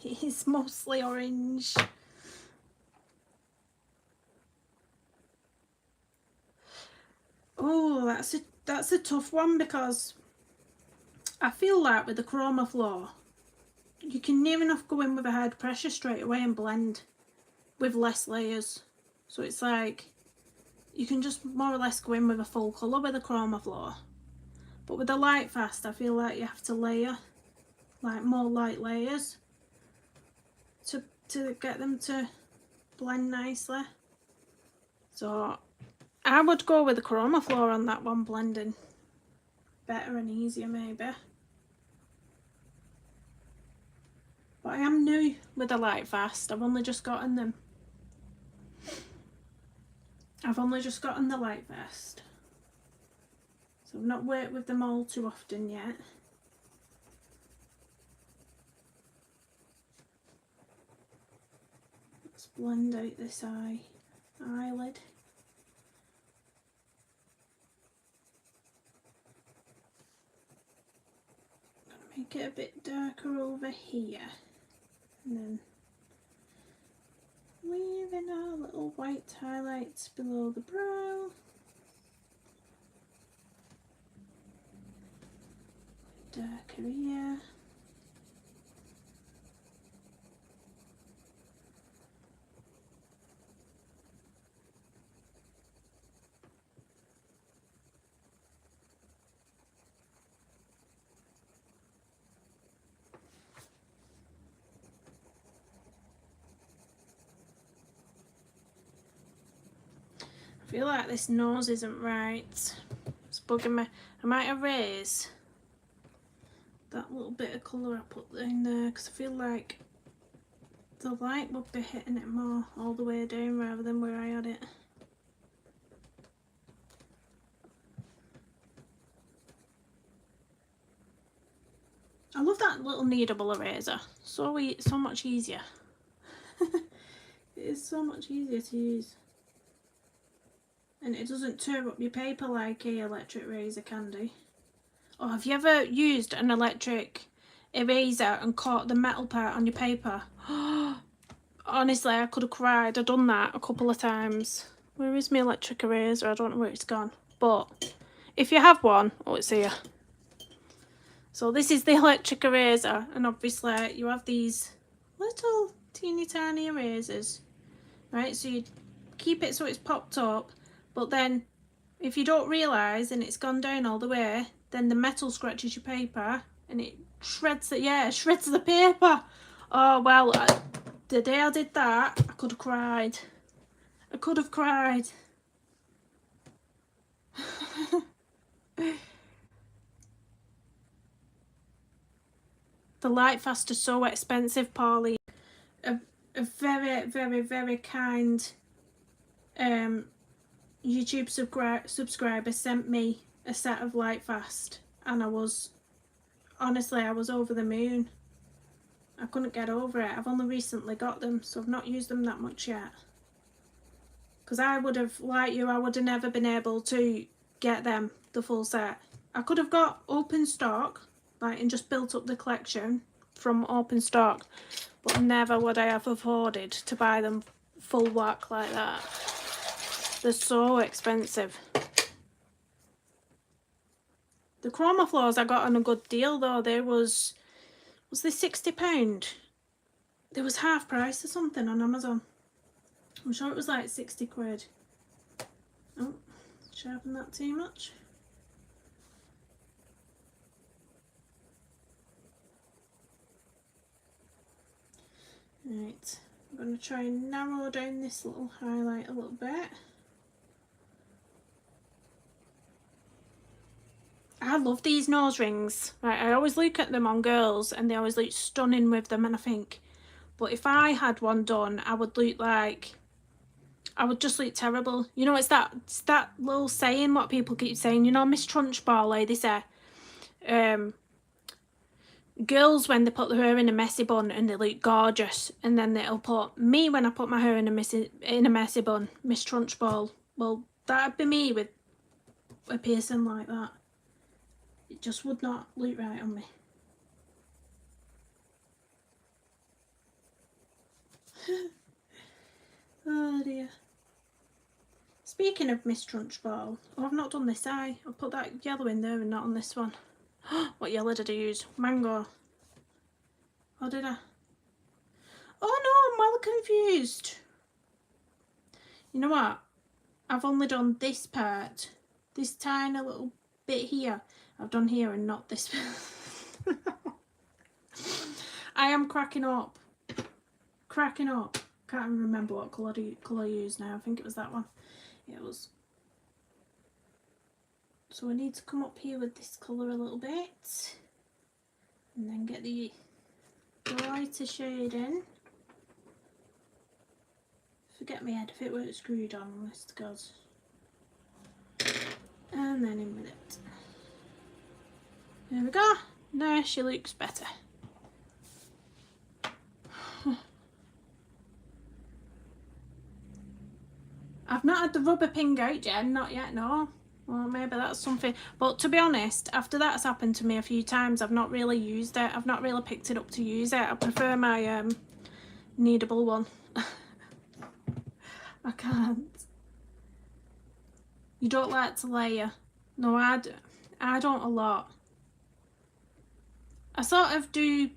It's mostly orange. Oh, that's a tough one, because I feel like with the Chroma Flow, you can near enough go in with a hard pressure straight away and blend with less layers. So it's like you can just more or less go in with a full colour with the Chroma Flow. But with the Light Fast, I feel like you have to layer, like more light layers to get them to blend nicely. So I would go with the Chroma Flow on that one, blending better and easier maybe. But I am new with the Light Fast. I've only just gotten them. I've only just gotten the Light Fast. So I've not worked with them all too often yet. Let's blend out this eyelid. Make it a bit darker over here, and then leaving our little white highlights below the brow. Darker here. I feel like this nose isn't right. It's bugging me. I might erase that little bit of colour I put in there, because I feel like the light would be hitting it more all the way down rather than where I had it. I love that little kneadable eraser. So much easier. It is so much easier to use. And it doesn't tear up your paper like a electric razor can do. Oh, have you ever used an electric eraser and caught the metal part on your paper? Honestly, I could have cried. I've done that a couple of times. Where is my electric eraser? I don't know where it's gone. But if you have one, oh, it's here. So this is the electric eraser, and obviously you have these little teeny tiny erasers, right? So you keep it so it's popped up, but then if you don't realise and it's gone down all the way, then the metal scratches your paper and it shreds it. Yeah, it shreds the paper. Oh well, the day I did that, I could have cried. I could have cried. The Light Fast is so expensive, Pauline. A very, very, very kind YouTube subscriber sent me a set of Light Fast, and I was over the moon. I couldn't get over it. I've only recently got them, so I've not used them that much yet. Because I would have, like you, I would have never been able to get them, the full set. I could have got open stock, like, and just built up the collection from open stock, but never would I have afforded to buy them full whack like that. They're so expensive. The Chroma floors I got on a good deal though. They was they £60? There was half price or something on Amazon. I'm sure it was like 60 quid. Oh, sharpen that too much. Right, I'm going to try and narrow down this little highlight a little bit. I love these nose rings. Right, I always look at them on girls and they always look stunning with them, and I think, but if I had one done, I would look like, I would just look terrible. You know, it's that little saying what people keep saying, you know, Miss Trunchbull, they say, girls when they put their hair in a messy bun and they look gorgeous, and then they'll put me when I put my hair in a messy bun, Miss Trunchbull. Well, that'd be me with a piercing like that. It just would not look right on me. Oh dear. Speaking of Miss Trunchbull, oh, I've not done this eye. I'll put that yellow in there and not on this one. What yellow did I use? Mango. Oh, did I? Oh no, I'm well confused. You know what? I've only done this part. This tiny little bit here. I've done here and not this. I am cracking up. Cracking up. Can't even remember what colour I used now. I think it was that one. Yeah, it was. So I need to come up here with this colour a little bit. And then get the lighter shade in. Forget my head if it weren't screwed on, honest to God. And then in with it. There we go. Now she looks better. I've not had the rubber ping out yet, not yet, no. Well, maybe that's something. But to be honest, after that's happened to me a few times, I've not really used it. I've not really picked it up to use it. I prefer my kneadable one. I can't. You don't like to layer? No, I don't a lot. I sort of do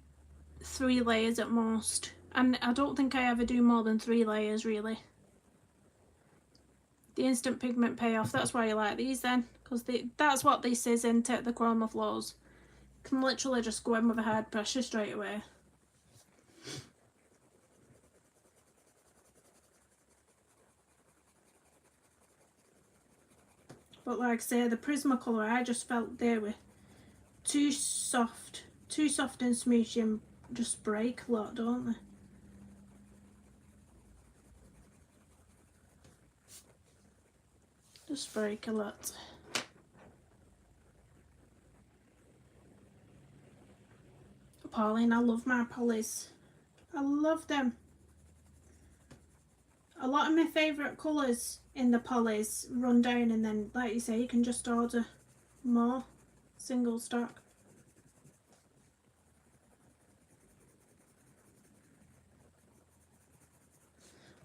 3 layers at most, and I don't think I ever do more than 3 layers really. The instant pigment payoff, that's why I like these then, because that's what this is, isn't it? The Chroma floors. You can literally just go in with a hard pressure straight away. But like I say, the Prismacolor, I just felt they were too soft and smooshy and just break a lot, don't they? Just break a lot. Pauline, I love my polys. I love them. A lot of my favourite colours in the polys run down, and then, like you say, you can just order more single stock.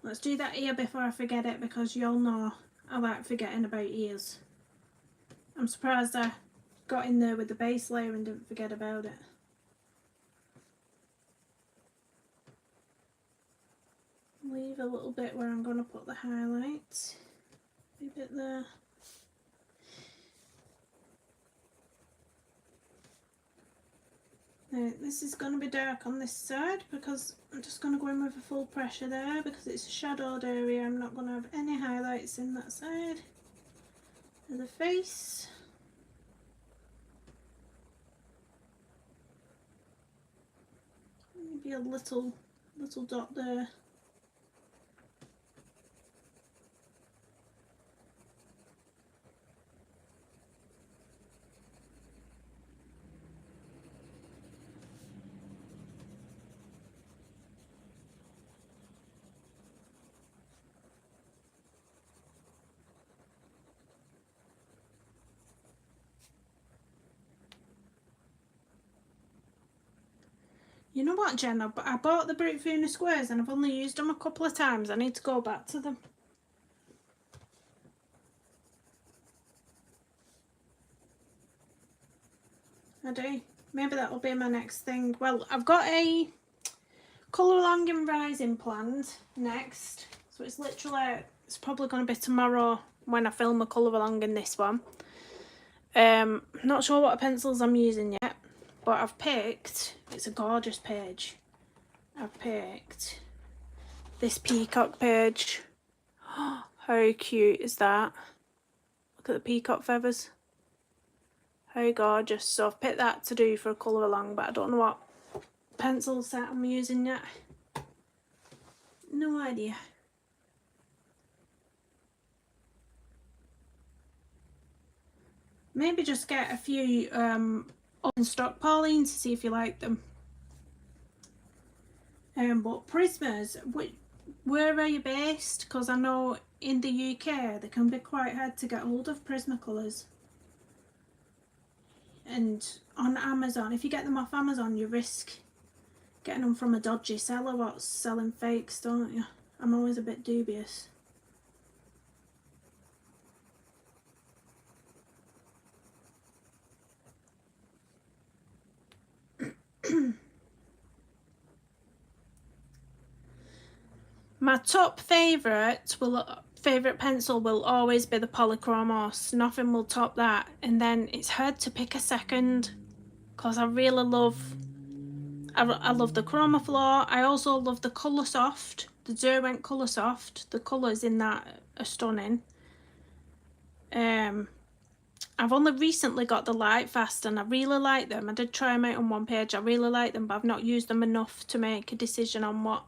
Let's do that ear before I forget it, because you'll know I like forgetting about ears. I'm surprised I got in there with the base layer and didn't forget about it. Leave a little bit where I'm going to put the highlight. Leave it there. Now this is going to be dark on this side because I'm just going to go in with a full pressure there, because it's a shadowed area. I'm not going to have any highlights in that side of the face. Maybe a little dot there. You know what, Jen? I bought the Brick Funa squares and I've only used them a couple of times. I need to go back to them. I do. Maybe that'll be my next thing. Well, I've got a colour along in Rising planned next. So it's literally, it's probably going to be tomorrow when I film a colour along in this one. Not sure what pencils I'm using yet, but I've picked, it's a gorgeous page. I've picked this peacock page. How cute is that? Look at the peacock feathers. How gorgeous. So I've picked that to do for a colour along, but I don't know what pencil set I'm using yet. No idea. Maybe just get a few in stock Pauline to see if you like them. But Prismas, where are you based? Because I know in the UK they can be quite hard to get hold of Prismacolors. And on Amazon, if you get them off Amazon, you risk getting them from a dodgy seller what's selling fakes, don't you? I'm always a bit dubious. My top favourite pencil will always be the Polychromos. Nothing will top that. And then it's hard to pick a second because I really love I love the Chromaflow. I also love the Colour Soft, the Derwent Colour Soft. The colours in that are stunning. I've only recently got the Light Fast and I really like them. I did try them out on one page. I really like them, but I've not used them enough to make a decision on what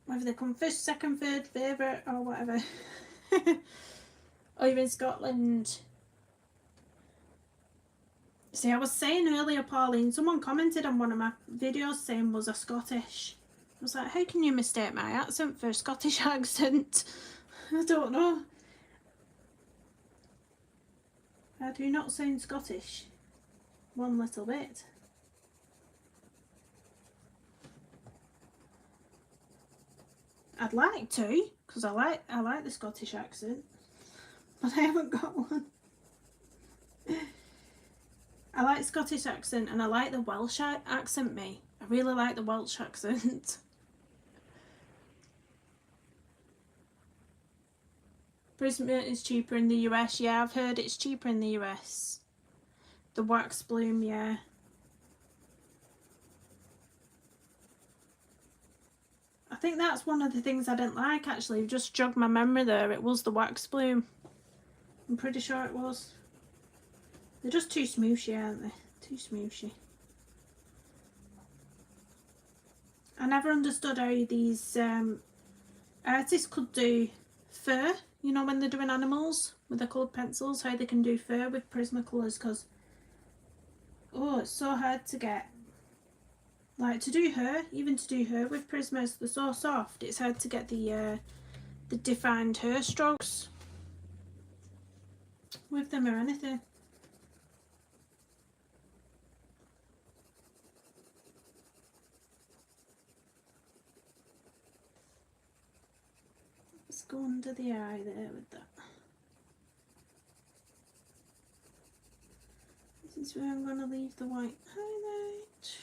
whether they come first, second, third favourite or whatever. Or you're in Scotland. See, I was saying earlier, Pauline, someone commented on one of my videos saying was I Scottish. I was like, how can you mistake my accent for a Scottish accent? I don't know. I do not sound Scottish. One little bit. I'd like to, because I like the Scottish accent, but I haven't got one. I like Scottish accent and I like the Welsh accent, me. I really like the Welsh accent. Prisma is cheaper in the US. Yeah, I've heard it's cheaper in the US. The wax bloom, yeah. I think that's one of the things I didn't like, actually. You've just jogged my memory there. It was the wax bloom. I'm pretty sure it was. They're just too smooshy, aren't they? Too smooshy. I never understood how these artists could do fur, you know, when they're doing animals with their coloured pencils, how they can do fur with Prismacolors, because, oh, it's so hard to get. Like, to do her, even to do her with Prismas, they're so soft, it's hard to get the defined hair strokes with them or anything. Let's go under the eye there with that. This is where I'm going to leave the white highlight.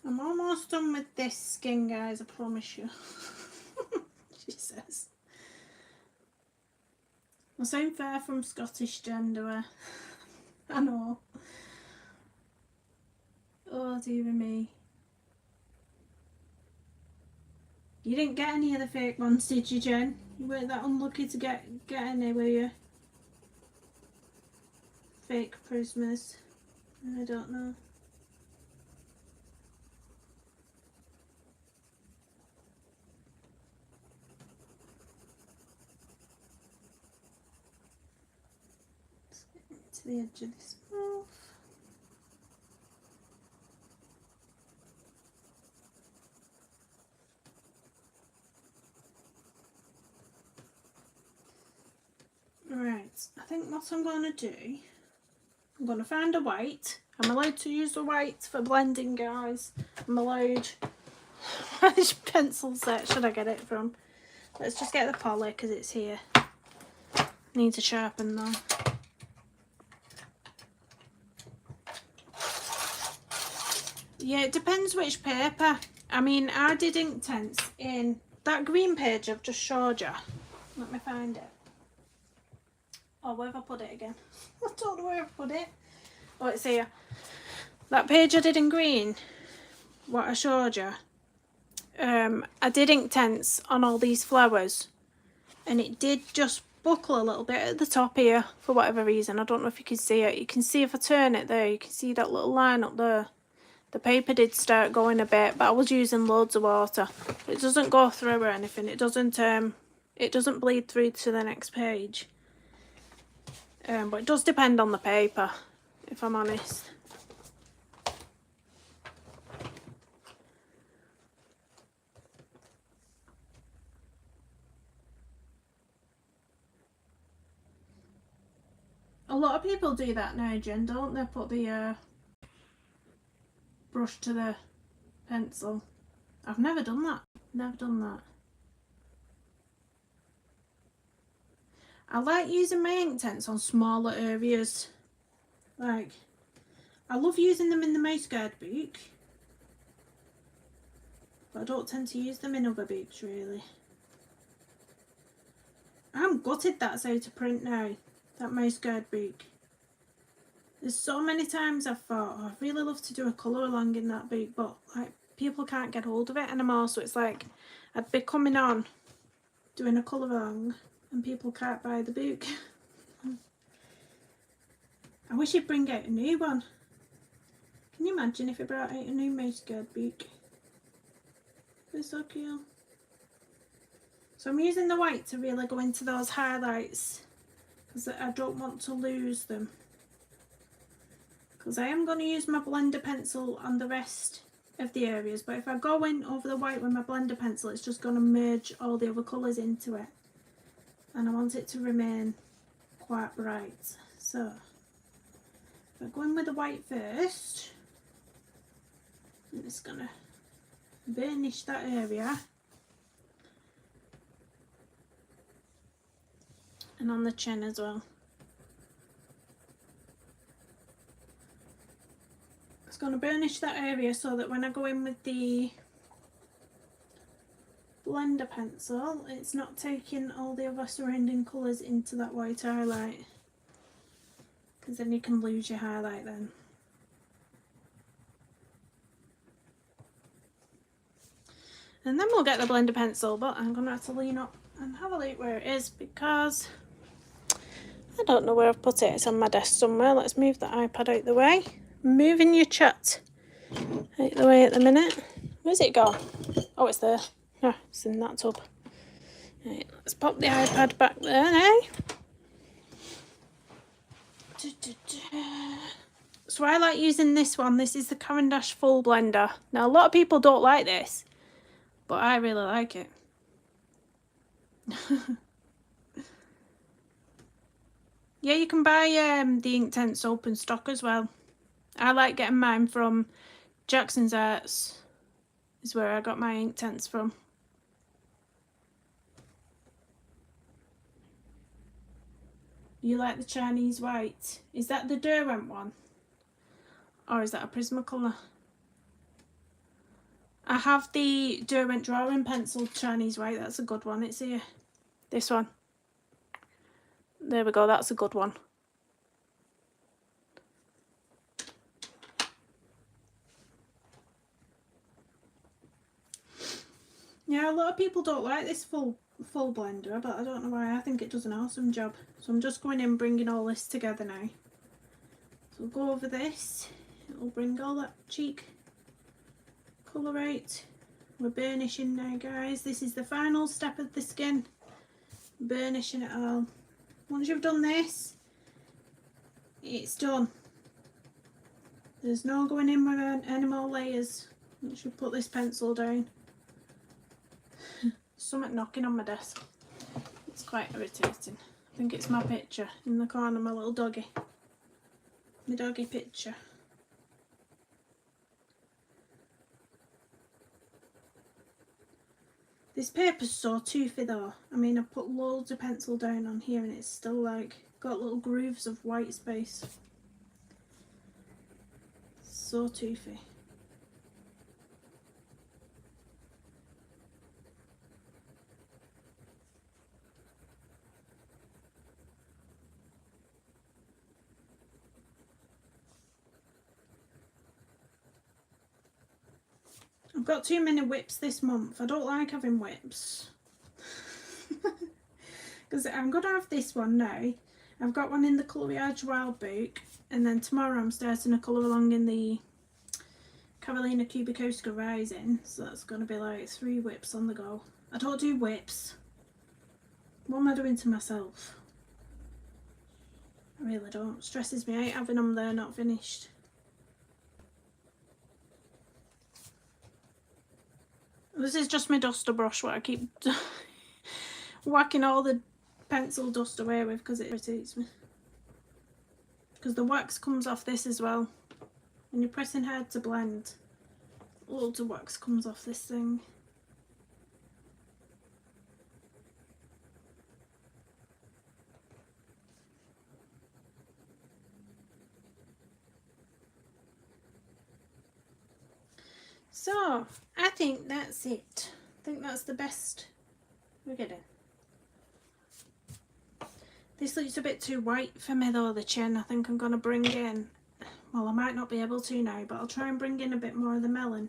I'm almost done with this skin, guys, I promise you. She says. I sound far from Scottish gender. I know. Oh dear me. You didn't get any of the fake ones, did you, Jen? You weren't that unlucky to get any, were you? Fake Prismas. I don't know. to the edge of this mouth. Right, I think what I'm going to do, I'm going to find a white. I'm allowed to use the white for blending, guys. I'm allowed. Which pencil set should I get it from? Let's just get the poly because it's here. Need to sharpen though. Yeah, it depends which paper. I mean, I did Inktense in that green page I've just showed you. Let me find it. Oh, where have I put it again? I don't know where I've put it. Oh, it's here. That page I did in green, what I showed you, I did Inktense on all these flowers, and it did just buckle a little bit at the top here for whatever reason. I don't know if you can see it. You can see if I turn it there, you can see that little line up there. The paper did start going a bit, but I was using loads of water. It doesn't go through or anything. It doesn't bleed through to the next page. But it does depend on the paper, if I'm honest. A lot of people do that now, Jen, don't they? Put the brush to the pencil. I've never done that. Never done that. I like using my Inktense on smaller areas. Like, I love using them in the mouse guard book, but I don't tend to use them in other books really. I'm gutted that's out of print now, that mouse guard book. There's so many times I've thought, oh, I'd really love to do a colour along in that book, but like people can't get hold of it anymore, so it's like I'd be coming on doing a colour along and people can't buy the book. I wish he'd bring out a new one. Can you imagine if he brought out a new mouse guard book? It's so cool. So I'm using the white to really go into those highlights because I don't want to lose them. Because I am going to use my blender pencil on the rest of the areas, but if I go in over the white with my blender pencil, it's just going to merge all the other colours into it. And I want it to remain quite bright. So if I go in with the white first, I'm just going to burnish that area. And on the chin as well. It's going to burnish that area so that when I go in with the blender pencil, it's not taking all the other surrounding colours into that white highlight, because then you can lose your highlight then. And then we'll get the blender pencil, but I'm going to have to lean up and have a look where it is because I don't know where I've put it. It's on my desk somewhere. Let's move the iPad out the way. Moving your chat out the way at the minute. Where's it gone? Oh, it's there. Oh, it's in that tub. Right, let's pop the iPad back there now. So I like using this one. This is the Caran d'Ache Full Blender. Now a lot of people don't like this, but I really like it. Yeah, you can buy the Inktense soap in stock as well. I like getting mine from Jackson's Arts, is where I got my Inktense from. You like the Chinese white? Is that the Derwent one? Or is that a Prismacolor? I have the Derwent drawing pencil Chinese white. That's a good one. It's here. This one. There we go. That's a good one. Yeah, a lot of people don't like this full blender, but I don't know why. I think it does an awesome job. So I'm just going in, bringing all this together now. So we'll go over this. It'll bring all that cheek colour out. We're burnishing now, guys. This is the final step of the skin. Burnishing it all. Once you've done this, It's done. There's no going in with any more layers. I should put this pencil down. Something knocking on my desk. It's quite irritating. I think it's my picture in the corner, my little doggy. My doggy picture. This paper's so toothy though. I mean, I've put loads of pencil down on here and it's still like got little grooves of white space. So toothy. I've got too many whips this month. I don't like having whips. Because I'm going to have this one now. I've got one in the Coloriage Wild Book. And then tomorrow I'm starting a colour along in the Carolina Cubicoska Rising. So that's going to be like 3 whips on the go. I don't do whips. What am I doing to myself? I really don't. It stresses me out having them there not finished. This is just my duster brush, what I keep whacking all the pencil dust away with because it irritates me. Because the wax comes off this as well. When you're pressing hard to blend, loads of wax comes off this thing. So, I think that's it. I think that's the best we're getting. This looks a bit too white for me though, the chin. I think I'm going to bring in, well I might not be able to now, but I'll try and bring in a bit more of the melon.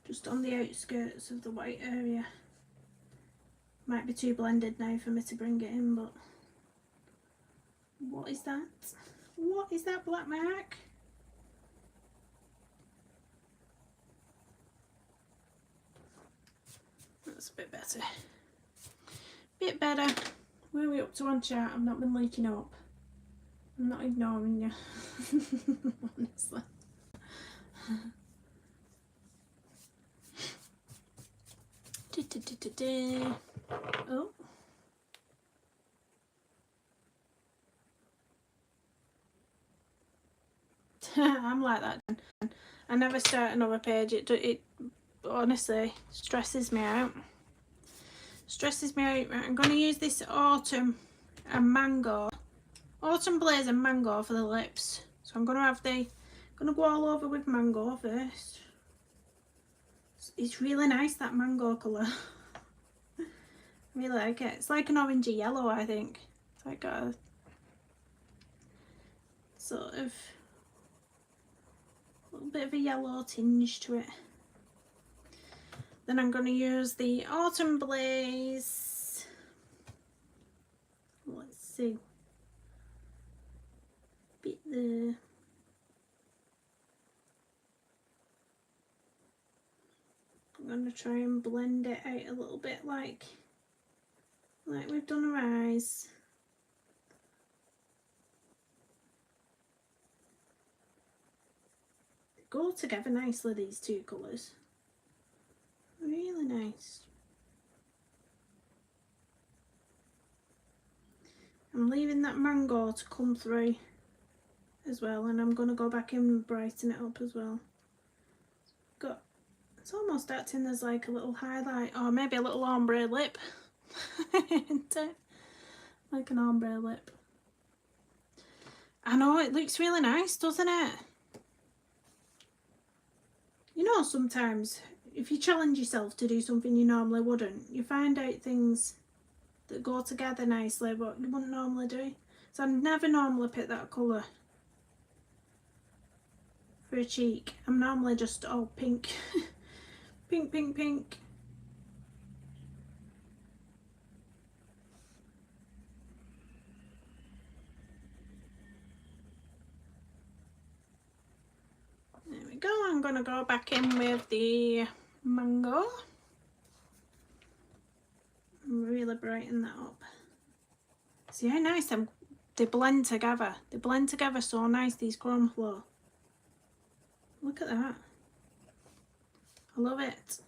Just on the outskirts of the white area. Might be too blended now for me to bring it in, but... What is that? What is that black mark? That's a bit better. Bit better. Where are we up to on chat? I've not been leaking up. I'm not ignoring you. Honestly. Oh. I'm like that. I never start another page. It honestly stresses me out. Stresses me out. Right, I'm going to use this autumn and mango. Autumn blaze and mango for the lips. So I'm going to have the... going to go all over with mango first. It's really nice, that mango colour. I really like it. It's like an orangey yellow, I think. It's like a sort of a little bit of a yellow tinge to it. Then I'm going to use the Autumn Blaze. Let's see. Bit there. I'm going to try and blend it out a little bit like we've done her eyes. They go together nicely, these two colours. Really nice. I'm leaving that mango to come through as well, and I'm going to go back in and brighten it up as well. It's almost acting as like a little highlight, or maybe a little ombre lip. Isn't it? Like an ombre lip. I know, it looks really nice, doesn't it? You know, sometimes if you challenge yourself to do something you normally wouldn't, you find out things that go together nicely but you wouldn't normally do. So I never normally pick that colour for a cheek. I'm normally just all pink. Pink, pink, pink. There we go. I'm going to go back in with the mango. Really brighten that up. See how nice them they blend together. They blend together so nice, these chrome floor. Look at that. I love it.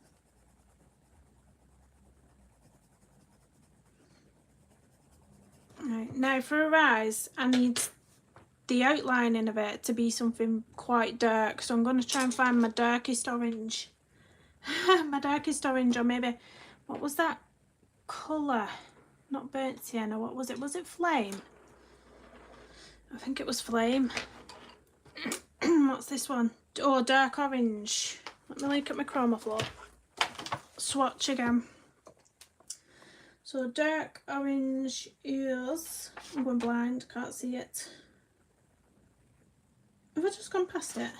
Right, now for her eyes, I need the outlining of it to be something quite dark. So I'm going to try and find my darkest orange. My darkest orange, or maybe, what was that colour? Not burnt sienna, what was it? Was it flame? I think it was flame. What's this one? Oh, dark orange. Let me look at my chroma floor. Swatch again. So dark orange is, I'm going blind, can't see it. Have I just gone past it?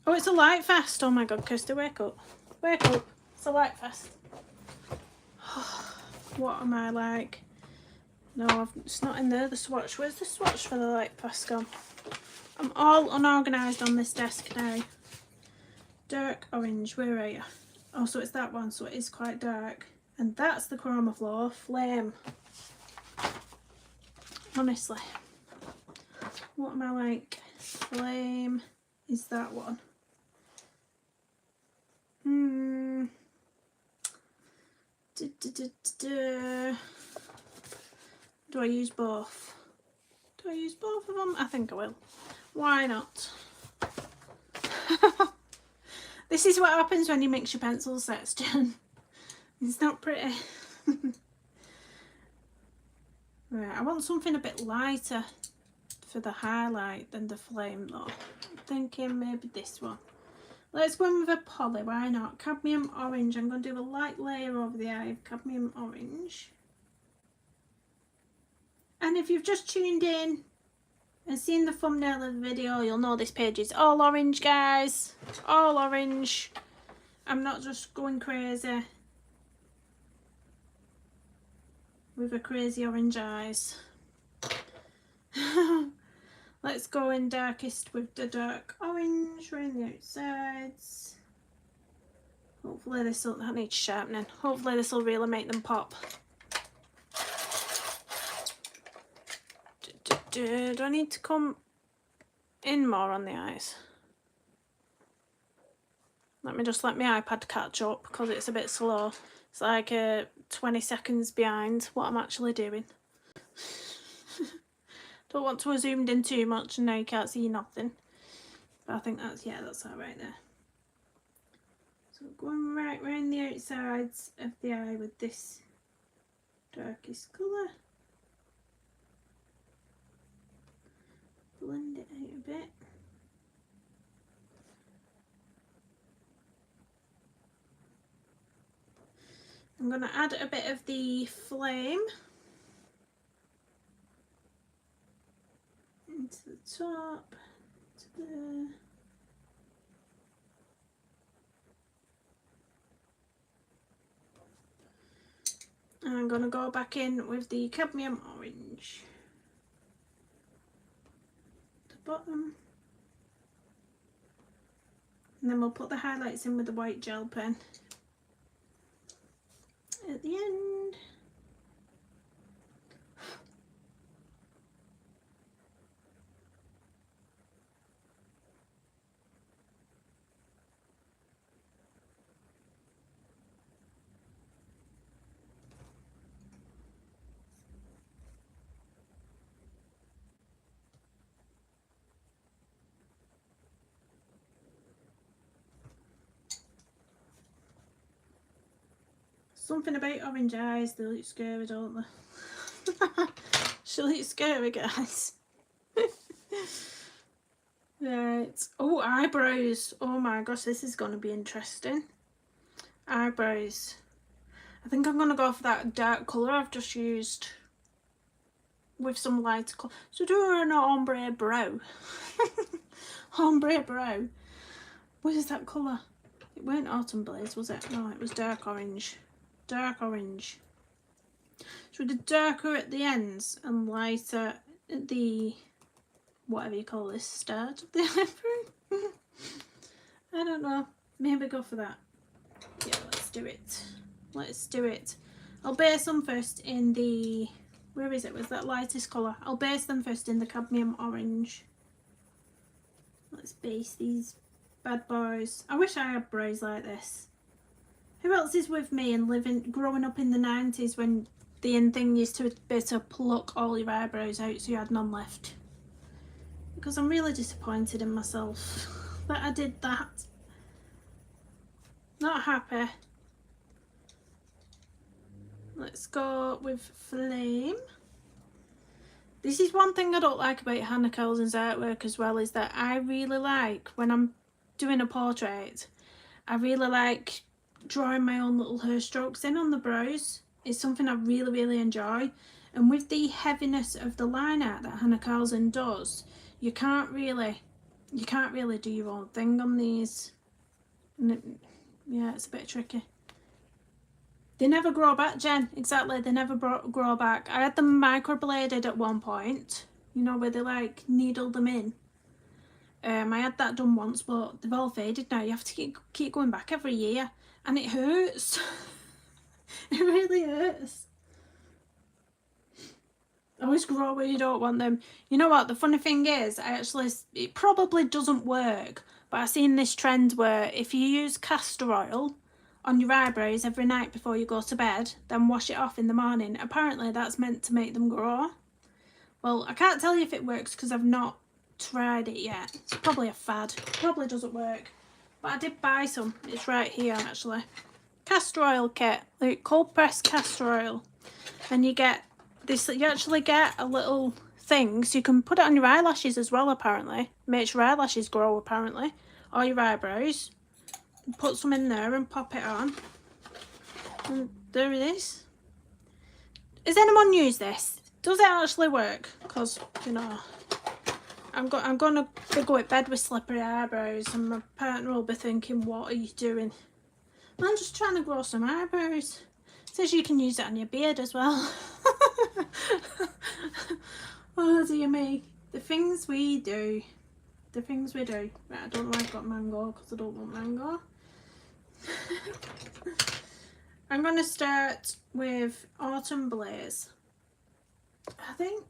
Oh, it's a light fast. Oh my god, Kirsty, wake up. Wake up. It's a light fast. What am I like? No, it's not in there, the swatch. Where's the swatch for the light fast gone? I'm all unorganised on this desk now. Dark orange, where are you? Oh, so it's that one, so it is quite dark. And that's the chroma floor, flame. Honestly. What am I like? Flame is that one. Do I use both? Do I use both of them? I think I will. Why not? This is what happens when you mix your pencil sets, Jen. It's not pretty. Right, I want something a bit lighter for the highlight than the flame though. I'm thinking maybe this one. Let's go in with a poly, why not? Cadmium orange. I'm going to do a light layer over the eye of cadmium orange. And if you've just tuned in and seen the thumbnail of the video, you'll know this page is all orange, guys. All orange. I'm not just going crazy with a crazy orange eyes. Let's go in darkest with the dark orange around the outsides. Hopefully this will, that needs sharpening. Hopefully this will really make them pop. Do I need to come in more on the eyes? Let me just let my iPad catch up because it's a bit slow. It's like 20 seconds behind what I'm actually doing. Don't want to have zoomed in too much and now you can't see nothing. But I think that's, yeah, that's all right there. So going right round the outsides of the eye with this darkest colour. Blend it out a bit. I'm going to add a bit of the flame into the top, to there. And I'm going to go back in with the cadmium orange. The bottom. And then we'll put the highlights in with the white gel pen at the end. Something about orange eyes, they look scary, don't they? She looks scary, guys. Right. Oh, eyebrows. Oh my gosh, this is going to be interesting. Eyebrows. I think I'm going to go for that dark colour I've just used with some lighter colour. So do an ombre brow. Ombre brow. What is that colour? It weren't Autumn Blaze, was it? No, it was dark orange. Dark orange. So the darker at the ends and lighter at the, whatever you call this, start of the eyebrow. I don't know. Maybe go for that. Yeah, let's do it. Let's do it. I'll base them first in the Where is it? Was that lightest colour? I'll base them first in the cadmium orange. Let's base these bad boys. I wish I had brows like this. Who else is with me and growing up in the 90s when the in thing used to be to pluck all your eyebrows out so you had none left? Because I'm really disappointed in myself that I did that. Not happy. Let's go with Flame. This is one thing I don't like about Hanna Karlzon's artwork as well, is that I really like, when I'm doing a portrait, I really like drawing my own little hair strokes in on the brows. It's something I really enjoy. And with the heaviness of the line art that Hanna Karlzon does, you can't really do your own thing on these. And yeah, it's a bit tricky. They never grow back, Jen. Exactly, they never grow back. I had them microbladed at one point, you know, where they like needle them in. I had that done once, but they've all faded now. You have to keep going back every year, and it hurts. It really hurts. Always grow where you don't want them. You know what, the funny thing is, it probably doesn't work, but I've seen this trend where if you use castor oil on your eyebrows every night before you go to bed, then wash it off in the morning, apparently that's meant to make them grow. Well, I can't tell you if it works because I've not tried it yet. It's probably a fad. It probably doesn't work. But I did buy some. It's right here actually. Castor oil kit, like cold pressed castor oil. And you get this, you actually get a little thing so you can put it on your eyelashes as well apparently. Makes your eyelashes grow apparently. Or your eyebrows. Put some in there and pop it on, and there it is. Has anyone used this? Does it actually work? Because, you know, I'm gonna go to bed with slippery eyebrows and my partner will be thinking, what are you doing? I'm just trying to grow some eyebrows. It says you can use it on your beard as well. Oh dear me, the things we do. The things we do. Right, I don't know why I've got mango because I don't want mango. I'm going to start with Autumn Blaze, I think.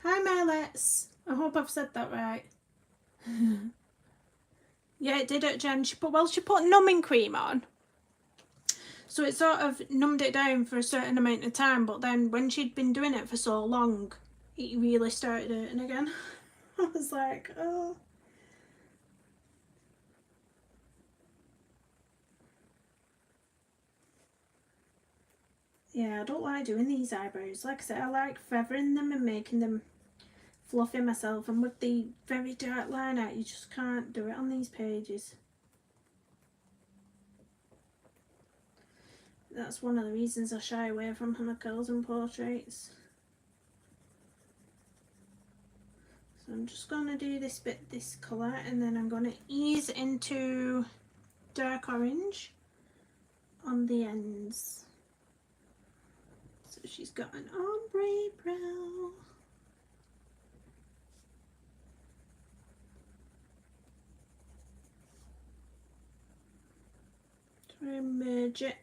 Hi Merlets, I hope I've said that right. Yeah, it did it, Jen. She put numbing cream on, so it sort of numbed it down for a certain amount of time, but then when she'd been doing it for so long, it really started hurting again. I was like, oh. Yeah, I don't like doing these eyebrows. Like I said, I like feathering them and making them fluffy myself, and with the very dark line art, you just can't do it on these pages. That's one of the reasons I shy away from Hanna Karlzon portraits. So I'm just going to do this bit this colour, and then I'm going to ease into dark orange on the ends. So she's got an ombre brow. Try and merge it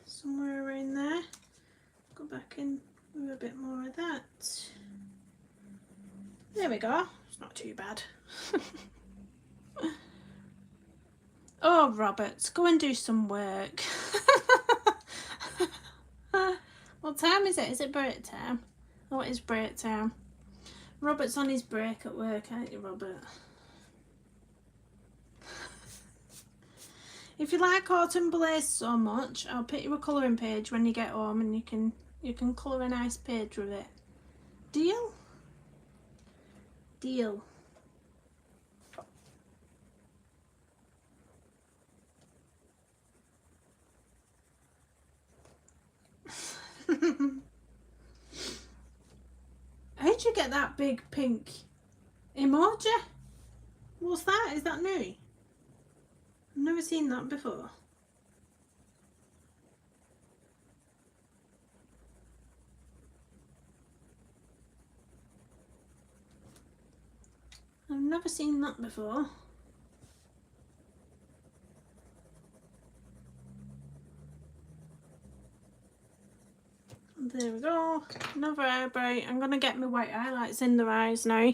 somewhere around there. Go back in with a bit more of that. There we go. It's not too bad. Oh, Robert, go and do some work. What time is it? Is it break time? Oh, it is break time. Robert's on his break at work, aren't you, Robert? If you like Autumn Blaze so much, I'll put you a colouring page when you get home, and you can colour a nice page with it. Deal? Deal. How'd you get that big pink emoji? What's that? Is that new? I've never seen that before. I've never seen that before. There we go. Another eyebrow. I'm going to get my white highlights in the eyes now.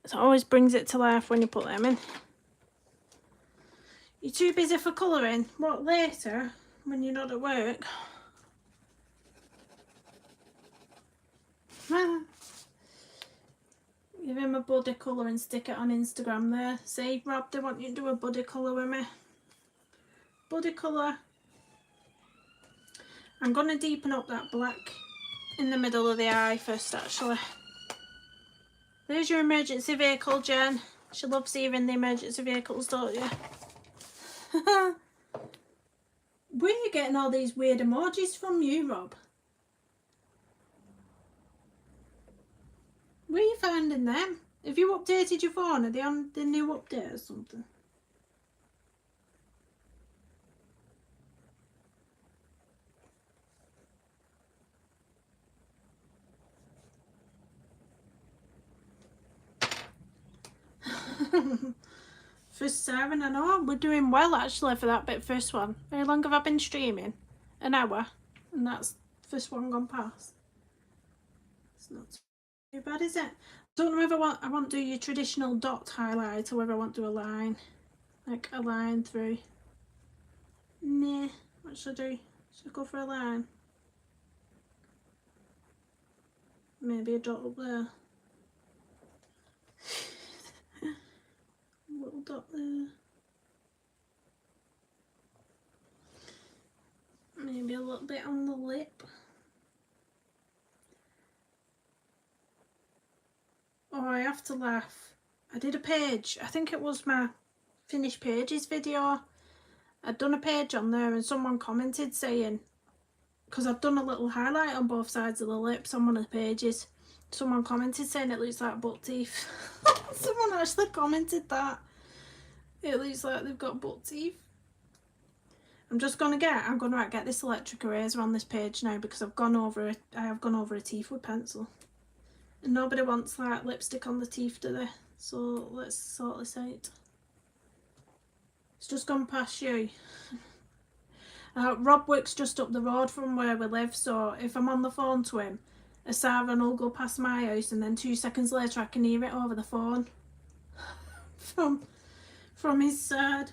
It always brings it to life when you put them in. You're too busy for colouring. What, later? When you're not at work? Give him a body colour and stick it on Instagram there. See, Rob, they want you to do a body colour with me. Body colour. I'm going to deepen up that black in the middle of the eye first, actually. There's your emergency vehicle, Jen. She loves hearing the emergency vehicles, don't you? Where are you getting all these weird emojis from, you, Rob? Where are you finding them? Have you updated your phone? Are they on the new update or something? First 7, I know. We're doing well, actually, for that bit first one. How long have I been streaming? An hour. And that's first one gone past. It's not too bad, is it? Don't know if I want to do your traditional dot highlight or whether I want to do a line. Like a line through. Nah. What should I do? Should I go for a line? Maybe a dot up there. Little dot there. Maybe a little bit on the lip. Oh, I have to laugh. I did a page. I think it was my finished pages video. I'd done a page on there and someone commented saying, because I've done a little highlight on both sides of the lips on one of the pages, someone commented saying it looks like buck teeth. Someone actually commented that. It looks like they've got buck teeth. I'm going to get this electric eraser on this page now because I have gone over a teeth with pencil. And nobody wants like lipstick on the teeth, do they? So let's sort this out. It's just gone past you. Rob works just up the road from where we live, so if I'm on the phone to him, a siren will go past my house and then 2 seconds later I can hear it over the phone from his side.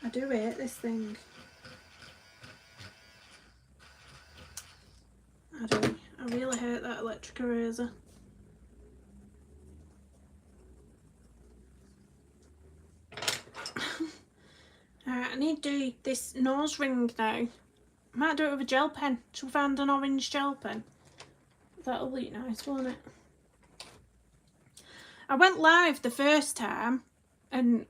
I do hate this thing. I do. I really hate that electric eraser. Alright, I need to do this nose ring now. I might do it with a gel pen. Shall we find an orange gel pen? That'll look nice, won't it? I went live the first time and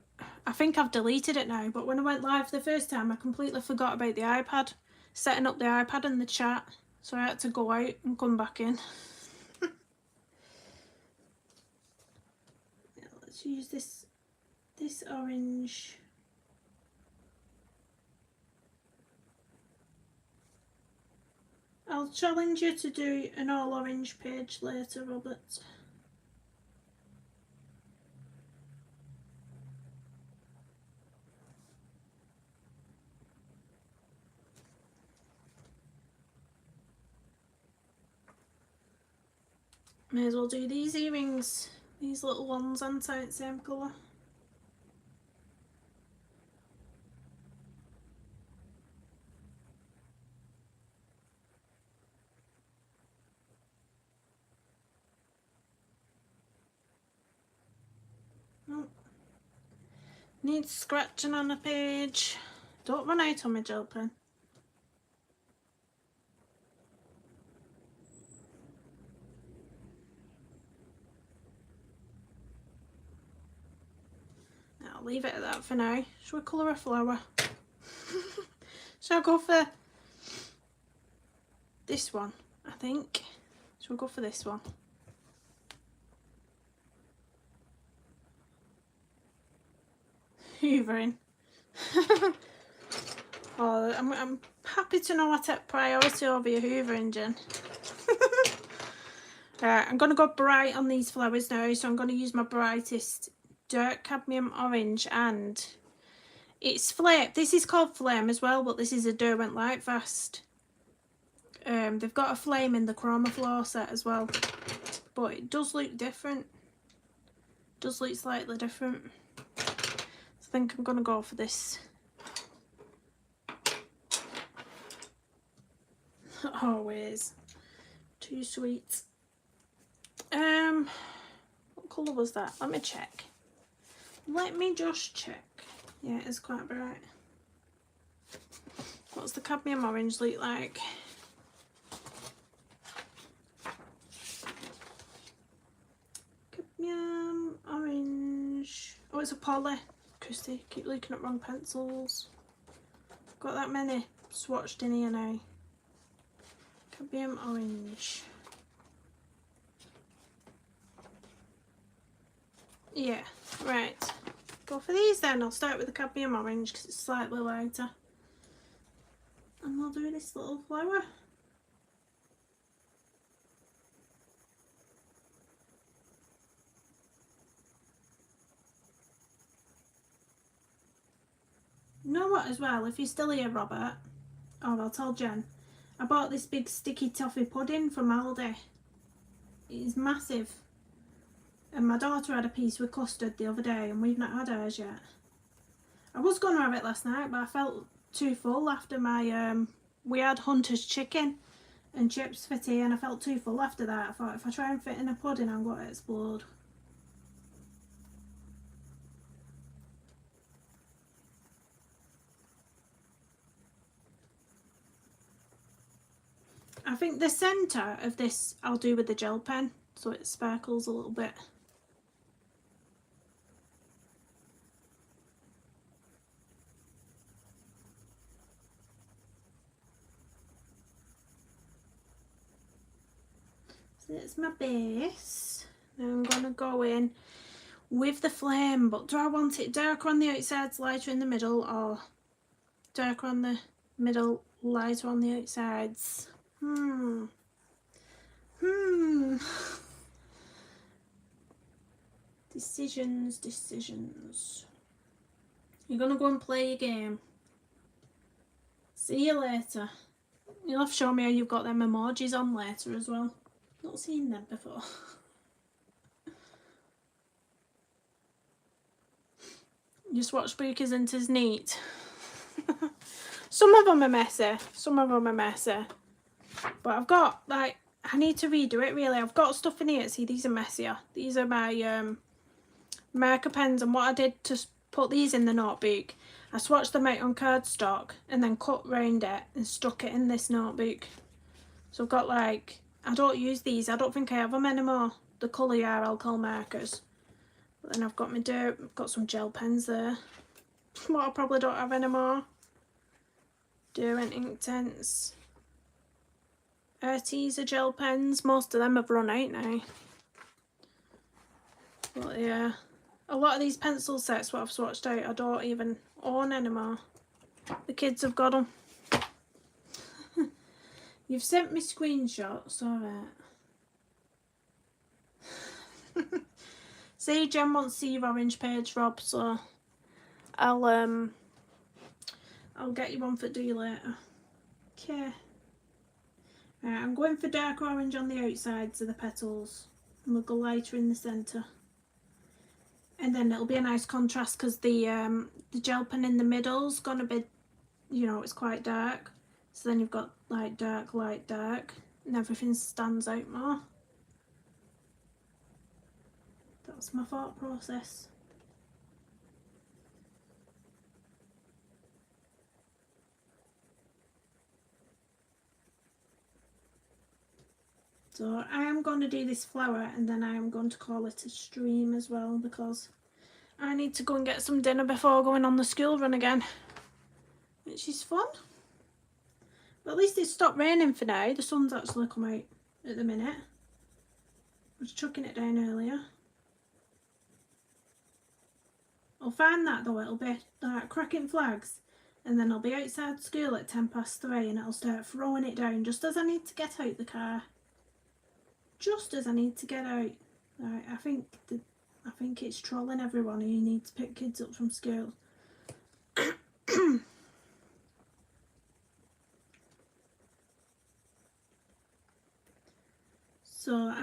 I think I've deleted it now, but when I went live the first time I completely forgot about the iPad, setting up the iPad in the chat, so I had to go out and come back in. Yeah, let's use this orange. I'll challenge you to do an all orange page later, Robert. May as well do these earrings, these little ones, aren't I? Same colour. Oh. Needs scratching on a page. Don't run out on my gel pen. I'll leave it at that for now. Shall we colour a flower? Shall I go for this one, I think? Shall we go for this one? Hoovering. Oh, I'm happy to know I take priority over your hoovering, Jen. I'm going to go bright on these flowers now, so I'm going to use my brightest dark cadmium orange, and It's Flame. This is called Flame as well, but this is a Derwent Lightfast. They've got a Flame in the Chroma Floor set as well, but it does look different. It does look slightly different. I think I'm gonna go for this. Always too sweet. What colour was that? Let me check. Let me just check. Yeah, it's quite bright. What's the cadmium orange look like? Cadmium orange. Oh, it's a poly. Christy, keep looking at wrong pencils. Got that many swatched in here now. Cadmium orange. Yeah, right. Go for these then. I'll start with the cadmium orange because it's slightly lighter. And we'll do this little flower. You know what as well, if you're still here, Robert, or I'll tell Jen, I bought this big sticky toffee pudding from Aldi. It is massive. And my daughter had a piece with custard the other day and we've not had ours yet. I was going to have it last night, but I felt too full after my, we had Hunter's chicken and chips for tea and I felt too full after that. I thought if I try and fit in a pudding, I'm going to explode. I think the centre of this I'll do with the gel pen so it sparkles a little bit. So that's my base. Now I'm going to go in with the Flame, but do I want it darker on the outsides, lighter in the middle, or darker on the middle, lighter on the outsides? Decisions. You're gonna go and play your game. See you later. You'll have to show me how you've got them emojis on later as well. Not seen them before. Your swatch book isn't as neat. Some of them are messy. Some of them are messy. But I've got, like, I need to redo it really. I've got stuff in here. See, these are messier. These are my marker pens, and what I did to put these in the notebook, I swatched them out on cardstock and then cut round it and stuck it in this notebook. So I've got, like, I don't use these. I don't think I have them anymore. The colour are alcohol markers. But then I've got my dirt. I've got some gel pens there. What I probably don't have anymore. Derwent Inktense. Arteza gel pens. Most of them have run out now. But yeah, a lot of these pencil sets what I've swatched out I don't even own anymore. The kids have got them. You've sent me screenshots, alright. See, Jen wants to see your orange page, Rob, so I'll get you one for do later. Okay. Right, I'm going for dark orange on the outsides of the petals and we'll go lighter in the centre. And then it'll be a nice contrast because the gel pen in the middle's gonna be, you know, it's quite dark. So then you've got like dark, light, dark, and everything stands out more. That's my thought process. So I am going to do this flower and then I am going to call it a stream as well because I need to go and get some dinner before going on the school run again, which is fun. But at least it's stopped raining for now. The sun's actually come out at the minute. I was chucking it down earlier. I'll find that though, it'll be like cracking flags and then I'll be outside school at 3:10 and it'll start throwing it down just as I need to get out the car. Just as I need to get out. Right, I think it's trolling everyone who needs to pick kids up from school.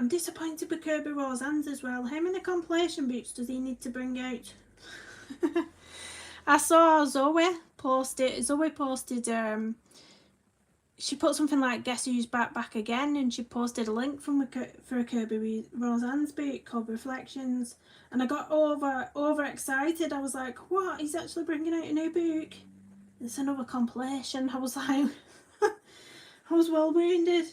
I'm disappointed with Kirby Rose hands as well. How many compilation books does he need to bring out? I saw Zoe posted, she put something like Guess Who's Back Again, and she posted a link for a Kirby Rose hands book called Reflections, and I got over excited. I was like, what, he's actually bringing out a new book? It's another compilation. I was like, I was well wounded.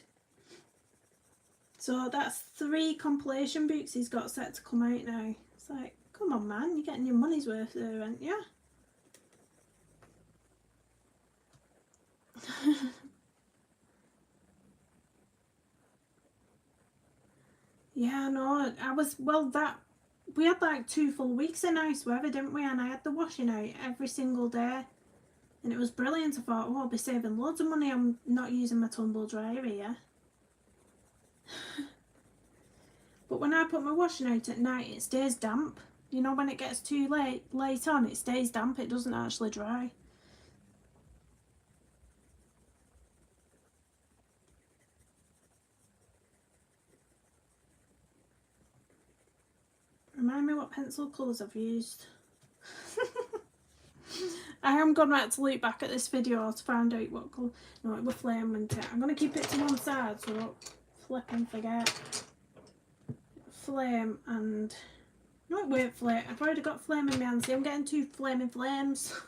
So that's 3 compilation books he's got set to come out now. It's like, come on man, you're getting your money's worth there, aren't you? Yeah, no, we had like 2 full weeks of nice weather, didn't we? And I had the washing out every single day. And it was brilliant. I thought, oh, I'll be saving loads of money. I'm not using my tumble dryer here. But when I put my washing out at night, it stays damp. You know, when it gets too late on, it stays damp. It doesn't actually dry. Remind me what pencil colours I've used. I am going to have to look back at this video to find out what colour. No, it was flame, wasn't it? I'm going to keep it to one side so I don't flip and forget. Flame and... No, it weren't flame. I've already got flame in my hand. See, I'm getting 2 flaming flames.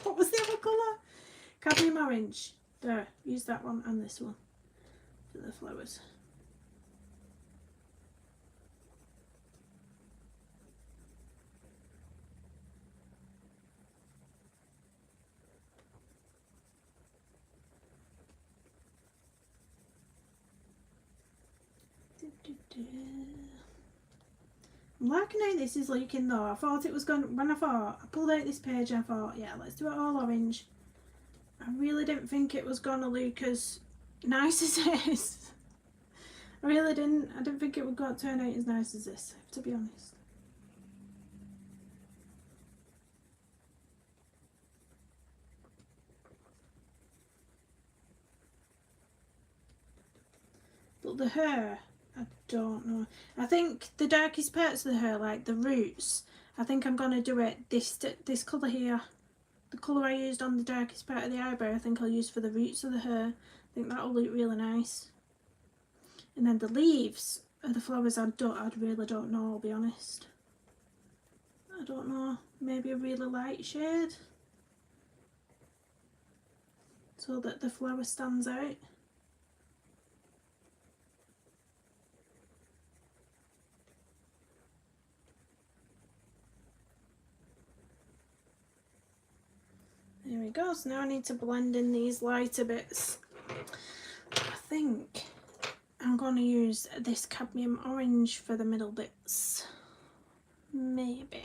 What was the other colour? Cadmium orange. There, use that one and this one for the flowers. I'm liking how this is looking though. I thought it was going, I pulled out this page, I thought, yeah, let's do it all orange. I really didn't think it was going to look as nice as it is. I really didn't. I didn't think it would turn out as nice as this, to be honest. But the hair, I don't know. I think the darkest parts of the hair, like the roots, I think I'm going to do it this colour here. The colour I used on the darkest part of the eyebrow, I think I'll use for the roots of the hair. I think that'll look really nice. And then the leaves of the flowers, I really don't know, I'll be honest. I don't know. Maybe a really light shade, so that the flower stands out. There we go. So now I need to blend in these lighter bits. I think I'm going to use this cadmium orange for the middle bits. Maybe.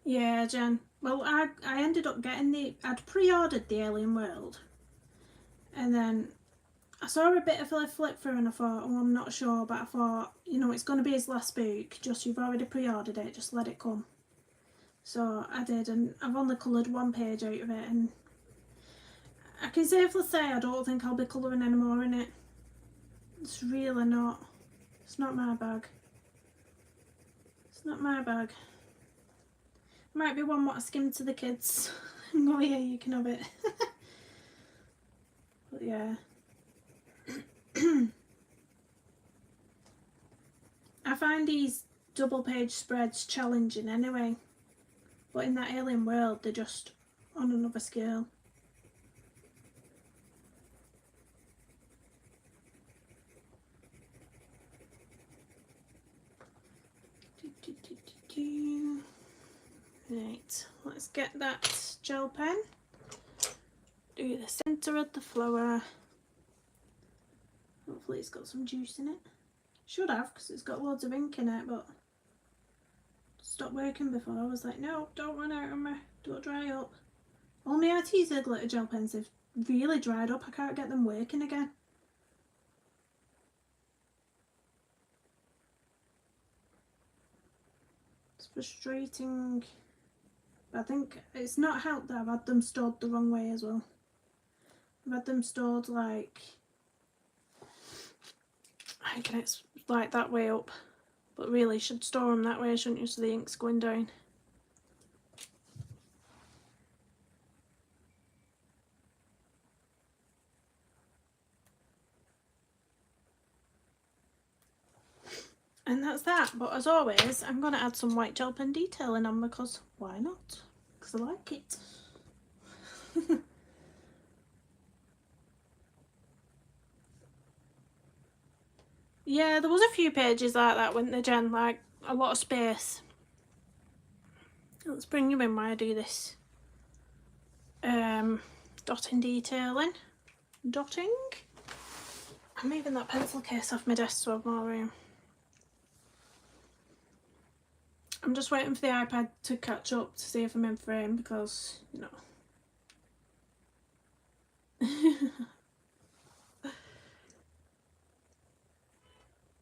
Yeah, Jen. Well, I ended up getting I'd pre-ordered the Alien World. And then I saw a bit of a flip through and I thought, oh, I'm not sure, but I thought, you know, it's going to be his last book, just you've already pre-ordered it, just let it come. So I did, and I've only coloured 1 page out of it, and I can safely say I don't think I'll be colouring any more in it. It's really not. It's not my bag. It's not my bag. Might be one what I skimmed to the kids and go, yeah, you can have it. But yeah. I find these double page spreads challenging anyway, but in that Alien World they're just on another scale. Right, let's get that gel pen, do the centre of the flower. Hopefully it's got some juice in it. Should have, because it's got loads of ink in it, but it stopped working before. I was like, no, don't run out on me, don't dry up. All my Arteza glitter gel pens have really dried up. I can't get them working again. It's frustrating. But I think it's not helped that I've had them stored the wrong way as well. I've had them stored like, I think it's like that way up, but really you should store them that way, shouldn't you, so the ink's going down. And that's that, but as always I'm going to add some white gel pen detailing on, because why not? Because I like it. Yeah, there was a few pages like that, weren't there, Jen? Like a lot of space. Let's bring you in while I do this dotting detailing. Dotting. I'm moving that pencil case off my desk to have more room. I'm just waiting for the iPad to catch up to see if I'm in frame, because, you know.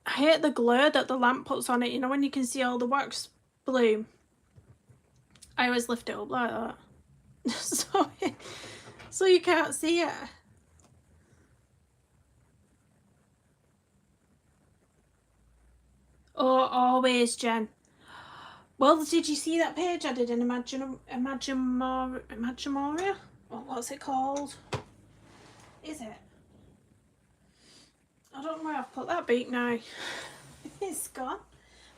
I hate the glare that the lamp puts on it, you know, when you can see all the wax bloom. I always lift it up like that. so you can't see it. Oh, always, Jen. Well, did you see that page I did in Imagimoria? Oh, what's it called? Is it? I don't know where I've put that beak now. It's gone.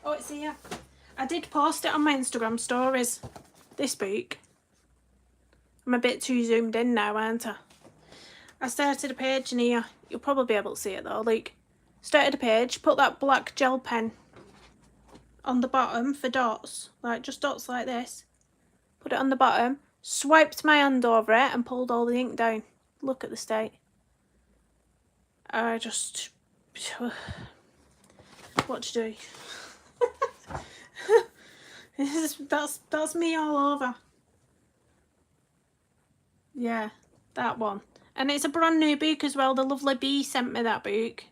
Oh, it's here. I did post it on my Instagram stories. This beak. I'm a bit too zoomed in now, aren't I? I started a page in here. You'll probably be able to see it though. Like, started a page, put that black gel pen on the bottom for dots, like just dots like this. Put it on the bottom, swiped my hand over it and pulled all the ink down. Look at the state. I just... what to do? That's me all over. Yeah, that one. And it's a brand new book as well. The lovely bee sent me that book.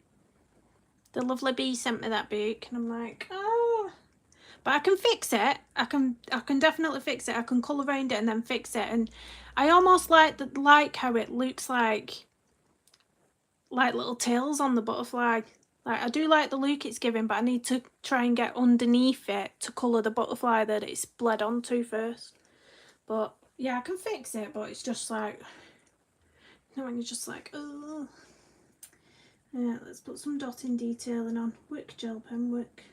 The lovely bee sent me that book, and I'm like, oh. But I can fix it. I can definitely fix it. I can colour around it and then fix it. And I almost like how it looks like little tails on the butterfly. Like, I do like the look it's giving, but I need to try and get underneath it to colour the butterfly that it's bled onto first. But yeah, I can fix it, but it's just like, you know, when you're just like, oh. Yeah, let's put some dotting detailing on. Wick gel pen, wick.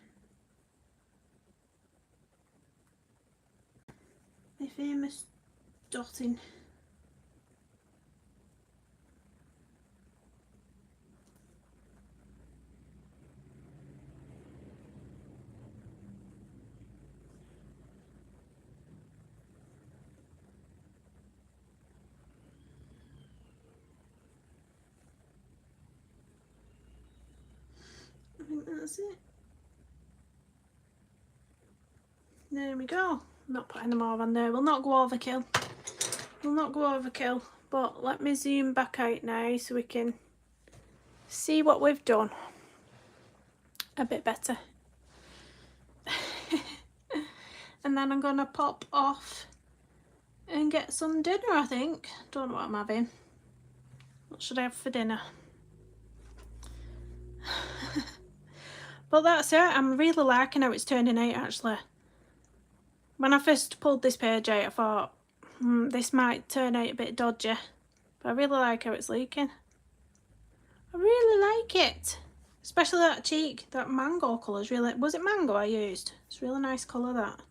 My famous dotting. I think that's it. There we go. I'm not putting them more on there. We'll not go overkill. We'll not go overkill. But let me zoom back out now so we can see what we've done a bit better. And then I'm gonna pop off and get some dinner, I think. Don't know what I'm having. What should I have for dinner? But that's it. I'm really liking how it's turning out, actually. When I first pulled this page out, I thought, this might turn out a bit dodgy. But I really like how it's leaking. I really like it. Especially that cheek, that mango colour is really... Was it mango I used? It's a really nice colour, that.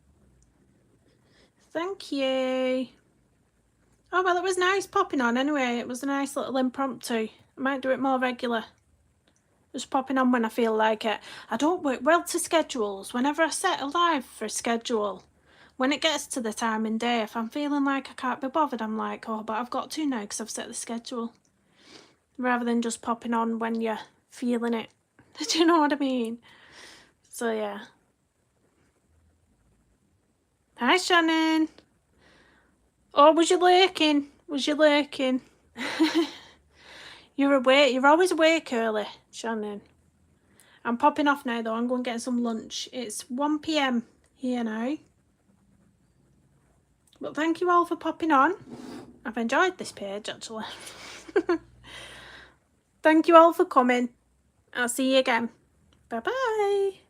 Thank you. Oh, well, it was nice popping on anyway. It was a nice little impromptu. I might do it more regular. Just popping on when I feel like it. I don't work well to schedules. Whenever I set a live for a schedule, when it gets to the time and day, if I'm feeling like I can't be bothered, I'm like, oh, but I've got to now because I've set the schedule. Rather than just popping on when you're feeling it. Do you know what I mean? So, yeah. Hi, Shannon. Oh, was you lurking? Was you lurking? You're awake. You're always awake early, Shannon. I'm popping off now, though. I'm going to get some lunch. It's 1 PM here now. But thank you all for popping on. I've enjoyed this page, actually. Thank you all for coming. I'll see you again. Bye bye.